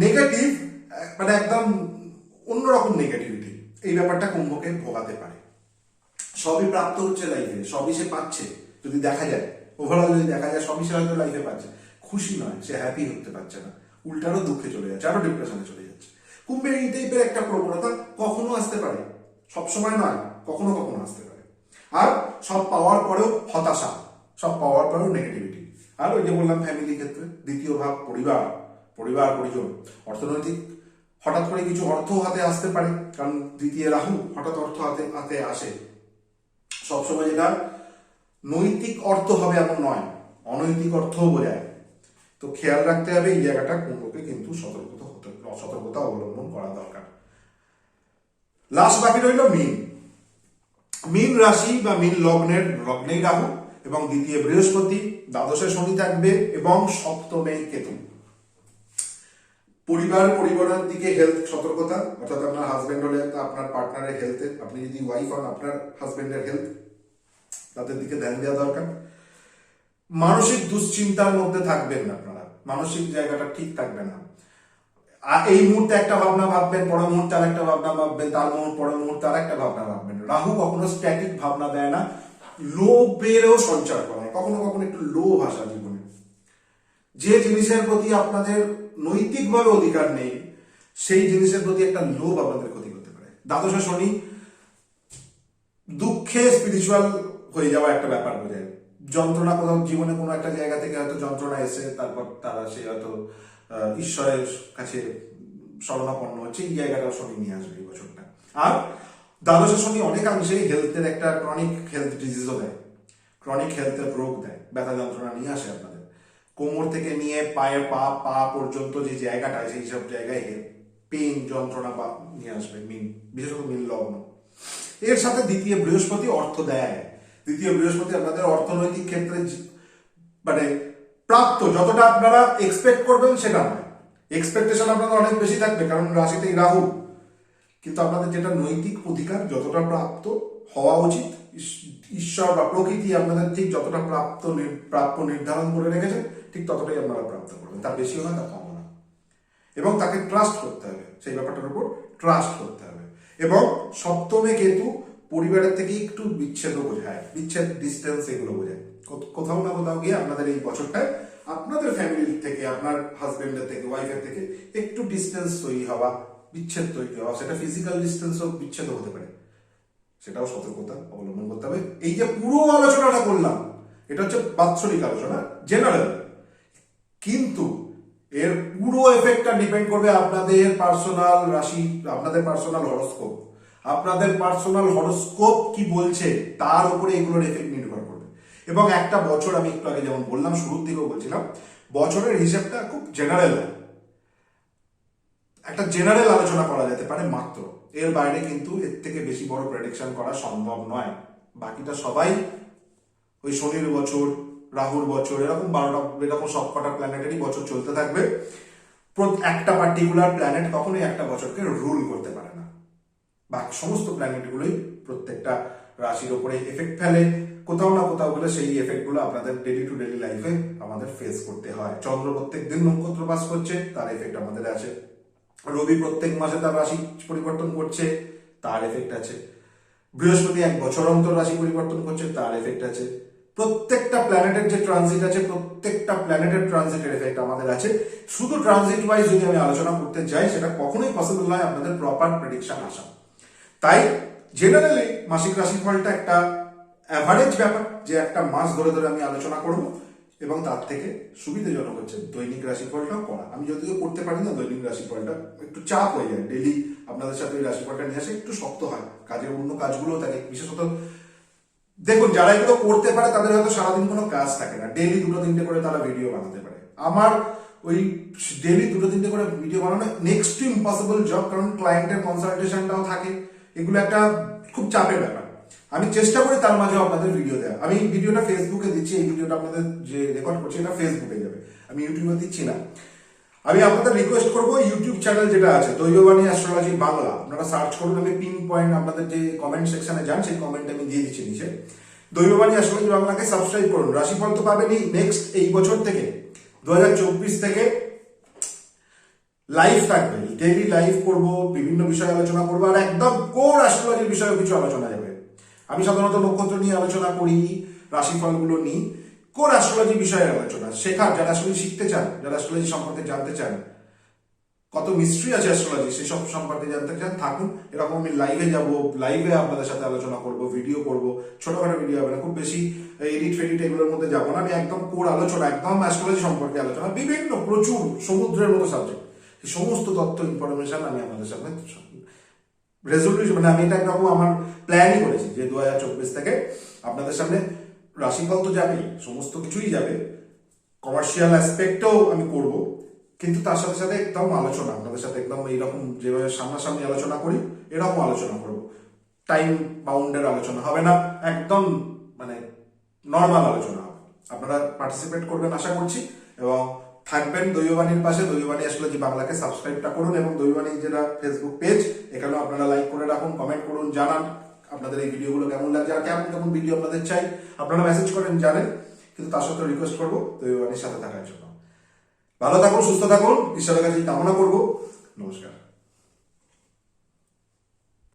নেগেটিভ, মানে একদম অন্যরকম নেগেটিভিটি, এই ব্যাপারটা কুম্ভকে ভোগাতে পারে। সবই প্রাপ্ত হচ্ছে লাইফে, সবই সে পাচ্ছে, যদি দেখা যায় ওভারঅল যদি দেখা যায় সবই সে হয়তো লাইফে পাচ্ছে, খুশি নয়, সে হ্যাপি হতে পারছে না, উল্টারও দুঃখে চলে যাচ্ছে, আরো ডিপ্রেশনে চলে যাচ্ছে। কুম্ভের এই টাইপের একটা প্রবণতা কখনো আসতে পারে, সবসময় নয়, কখনো কখনো আসতে পারে। আর সব পাওয়ার পরেও হতাশা, সব পাওয়ার পরেও নেগেটিভিটি। আর ওই যে বললাম ফ্যামিলি ক্ষেত্রে দ্বিতীয় ভাব পরিজন, অর্থনৈতিক হঠাৎ করে কিছু অর্থ হাতে আসতে পারে, কারণ দ্বিতীয় রাহু হঠাৎ অর্থ হাতে আসে। সবসময় যেটা নৈতিক অর্থ হবে এমন নয়, অনৈতিক অর্থও বোঝায়। তো খেয়াল রাখতে হবে এই জায়গাটা, কুম্ভকে কিন্তু সতর্কতা অবলম্বন করা দরকার। লাস্ট বাকি রইল মীন রাশি বা মীন লগ্নেই রাহু এবং দ্বিতীয় বৃহস্পতি, দ্বাদশে শনি থাকবে এবং সপ্তমে কেতু। পরিবারের দিকে হেলথ সতর্কতা, অর্থাৎ আপনার হাজবেন্ড হলে আপনার পার্টনারের হেলথে, আপনি যদি ওয়াইফ হন আপনার হাজবেন্ডের হেলথ, তাদের দিকে ধ্যান দেওয়া দরকার। মানসিক দুশ্চিন্তার মধ্যে থাকবেন না আপনারা, মানসিক জায়গাটা ঠিক থাকবে না। এই মুহূর্তে একটা ভাবনা ভাববেন, পরের মুহূর্তে আর একটা ভাবনা ভাববেন, পরের মুহূর্তে আর একটা ভাবনা ভাববেন। রাহু কখনো স্ট্যাটিক ভাবনা দেয় না, লোভেরও সঞ্চার করে, কখনো কখনো একটু লোভ আসা জীবনে, যে জিনিসের প্রতি আপনাদের নৈতিকভাবে অধিকার নেই সেই জিনিসের প্রতি একটা লোভ আপনাদের ক্ষতি করতে পারে। দ্বাদশে শনি দুঃখে স্পিরিচুয়াল হয়ে যাওয়া একটা ব্যাপার বোঝায়। যন্ত্রণা কোথাও জীবনে কোনো একটা জায়গা থেকে হয়তো যন্ত্রণা এসে তারপর তারা সে হয়তো ঈশ্বরের কাছে শরণাপন্ন হচ্ছে, এই জায়গাটা শনি নিয়ে আসবে এই বছরটা। আর দ্বাদশে শনি অনেকাংশেই হেলথের একটা ক্রনিক হেলথ ডিজিজও দেয়, ক্রনিক হেলথের রোগ দেয়, ব্যথা যন্ত্রণা নিয়ে আসে আপনাদের। কোমর থেকে নিয়ে পায়ের পা পর্যন্ত যে জায়গাটা, সেই সব জায়গায় পেন যন্ত্রণা নিয়ে আসবে বিশেষত মীন লগ্ন। এর সাথে দ্বিতীয় বৃহস্পতি অর্থ দেয়। দ্বিতীয় বৃহস্পতি আপনাদের অর্থনৈতিক ক্ষেত্রে মানে প্রাপ্ত যতটা আপনারা এক্সপেক্ট করবেন সেটা নয়, এক্সপেকটেশন আপনাদের অনেক বেশি থাকবে কারণ রাশিতেই রাহু, কিন্তু আপনাদের যেটা নৈতিক অধিকার যতটা প্রাপ্ত হওয়া উচিত। ঈশ্বর বা প্রকৃতি আপনাদের ঠিক যতটা প্রাপ্য নির্ধারণ করে রেখেছে ঠিক ততটাই আপনারা প্রাপ্ত করবেন, তার বেশিও না তার কমও না। এবং তাকে ট্রাস্ট করতে হবে, সেই ব্যাপারটার উপর ট্রাস্ট করতে হবে। এবং সপ্তমে কেতু পরিবারের থেকে একটু বিচ্ছেদও বোঝায়, বিচ্ছেদ, ডিস্টেন্স, এগুলো বোঝায়। কোথাও না কোথাও গিয়ে আপনাদের এই বছরটায় আপনাদের ফ্যামিলির থেকে, আপনার হাজবেন্ডের থেকে, ওয়াইফের থেকে একটু ডিস্টেন্স তৈরি হওয়া, বিচ্ছেদ তৈরি হওয়া, সেটা ফিজিক্যাল ডিস্টেন্স হোক, বিচ্ছেদ হতে পারে, সেটাও সতর্কতা অবলম্বন করতে হবে। এই যে পুরো আলোচনাটা করলাম এটা হচ্ছে বাৎসরিক আলোচনা, জেনারেল, কিন্তু এর পুরো এফেক্টটা ডিপেন্ড করবে আপনাদের পার্সোনাল রাশি, আপনাদের পার্সোনাল হরোস্কোপ। আপনাদের পার্সোনাল হরোস্কোপ কি বলছে তার উপরে এগুলোর এফেক্ট নির্ভর করবে। এবং একটা বছর, আমি একটু আগে যেমন বললাম, শুরুর দিকেও বলছিলাম, বছরের হিসেবটা খুব জেনারেল হয়, একটা জেনারেল আলোচনা করা যেতে পারে মাত্র, এর বাইরে কিন্তু এর থেকে বেশি বড় প্রেডিকশন করা সম্ভব নয়। বাকিটা সবাই ওই শনির বছর, রাহুর বছর, এরকম 12টা, এরকম সব কটা প্ল্যানেটেরই বছর চলতে থাকবে। একটা পার্টিকুলার প্ল্যানেট কখনোই একটা বছরকে রুল করতে পারে না। বাকি সমস্ত প্ল্যানেটগুলোই প্রত্যেকটা রাশির উপরে এফেক্ট ফেলে, কোথাও না কোথাও গেলে সেই এফেক্টগুলো আপনাদের ডেলি টু ডেলি লাইফে আমাদের ফেস করতে হয়। চন্দ্র প্রত্যেক দিন নক্ষত্র বাস করছে, তার এফেক্ট আমাদের আছে। রবি প্রত্যেক মাসে তার রাশি পরিবর্তন করছে, তার এফেক্ট আছে। বৃহস্পতি এক বছর অন্তর রাশি পরিবর্তন করছে, তার এফেক্ট আছে। প্রত্যেকটা প্ল্যানেটের যে ট্রানজিট আছে, প্রত্যেকটা প্ল্যানেটের ট্রানজিটের এফেক্ট আমাদের আছে। শুধু ট্রানজিট ওয়াইজ যদি আমি আলোচনা করতে যাই, সেটা কখনোই পসিবল নয় আপনাদের প্রপার প্রেডিকশন আসা। তাই জেনারেলি মাসিক রাশিফলটা একটা অ্যাভারেজ ব্যাপার, যে একটা মাস ধরে ধরে আমি আলোচনা করব, এবং তার থেকে সুবিধাজনক হচ্ছে দৈনিক রাশিফলটাও করা। আমি যদিও করতে পারি না দৈনিক রাশিফলটা, একটু চাপ হয়ে যায়, ডেলি আপনাদের সাথে ওই রাশিফলটা নিয়ে আসে একটু শক্ত হয়, কাজের অন্য কাজগুলো থাকে। বিশেষত দেখুন, যারা এগুলো করতে পারে তাদের হয়তো সারাদিন কোনো কাজ থাকে না, ডেলি 2-3টে করে তারা ভিডিও বানাতে পারে। আমার ওই ডেলি 2-3টে করে ভিডিও বানানো নেক্সট টু ইম্পসিবল জব, কারণ ক্লায়েন্টের কনসালটেশনটাও থাকে, এগুলো একটা খুব চাপের ব্যাপার। আমি চেষ্টা করি তার মাঝে আপনাদের ভিডিও দেওয়া। আমি ভিডিওটা ফেসবুকে দিচ্ছি, এই ভিডিওটা আপনাদের যে রেকর্ড করছি এটা ফেসবুকে যাবে, আমি ইউটিউবে দিচ্ছি না। আমি আপনাদের রিকোয়েস্ট করবো, ইউটিউব চ্যানেল যেটা আছে দৈববাণী অ্যাস্ট্রোলজি বাংলা, আপনারা সার্চ করুন। আমি পিন পয়েন্ট আপনাদের যে কমেন্ট সেকশনে যান, সেই কমেন্ট আমি দিয়ে দিচ্ছি নিচে। দৈববাণী অ্যাস্ট্রোলজি বাংলাকে সাবস্ক্রাইব করুন। রাশিফল তো পাবেনই, নেক্সট এই বছর থেকে 2024 থেকে লাইভ থাকবে, ডেইলি লাইভ করব, বিভিন্ন বিষয়ে আলোচনা করবো, আর একদম কোর অ্যাস্ট্রোলজির বিষয়ে কিছু আলোচনা যাবে। আমি সাধারণত নক্ষত্র নিয়ে আলোচনা করি, রাশিফলগুলো নিই, কোর অ্যাস্ট্রোলজি বিষয়ে আলোচনা শেখার, যারা অ্যাস্ট্রোলজি শিখতে চান, যারা অ্যাস্ট্রোলজি সম্পর্কে জানতে চান, কত মিস্ট্রি আছে অ্যাস্ট্রোলজি সেসব সম্পর্কে জানতে চান, থাকুন। এরকম আমি লাইভে যাব, লাইভে আপনাদের সাথে আলোচনা করব, ভিডিও করব, ছোটখাটো ভিডিও হবে না, খুব বেশি এডিট ফেডিট এগুলোর মধ্যে যাবো না। আমি একদম কোর আলোচনা, একদম অ্যাস্ট্রোলজি সম্পর্কে আলোচনা, বিভিন্ন প্রচুর সমুদ্রের মতো সাবজেক্ট, এই সমস্ত তথ্য ইনফরমেশন আমি আপনাদের সামনে রেজলিউশন, মানে আমি এটা একরকম আমার প্ল্যানই করেছি যে 2024 থেকে আপনাদের সামনে রাশিফল তো যাবেই, সমস্ত কিছুই যাবে, কমার্শিয়াল অ্যাসপেক্টও আমি করব, কিন্তু তার সাথে সাথে একদম আলোচনা আপনাদের সাথে একদম এইরকম যেভাবে সামনাসামনি আলোচনা করি এরকম আলোচনা করব। টাইম বাউন্ডের আলোচনা হবে না, একদম মানে নর্মাল আলোচনা হবে। আপনারা পার্টিসিপেট করবেন আশা করছি, এবং থাকবেন দৈববাণীর পাশে। দৈববাণী অ্যাস্ট্রোলজি বাংলাকে সাবস্ক্রাইবটা করুন, এবং দৈববাণী যেটা ফেসবুক পেজ, এখানেও আপনারা লাইক করে রাখুন, কমেন্ট করুন, জানান আপনাদের এই ভিডিওগুলো কেমন লাগছে, আর কেমন কেমন ভিডিও আপনাদের চাই আপনারা মেসেজ করেন, জানেন। কিন্তু তার সাথে রিকোয়েস্ট করবো দৈববাণীর সাথে থাকার জন্য। ভালো থাকুন, সুস্থ থাকুন, ঈশ্বরের কাছে কামনা করবো। নমস্কার।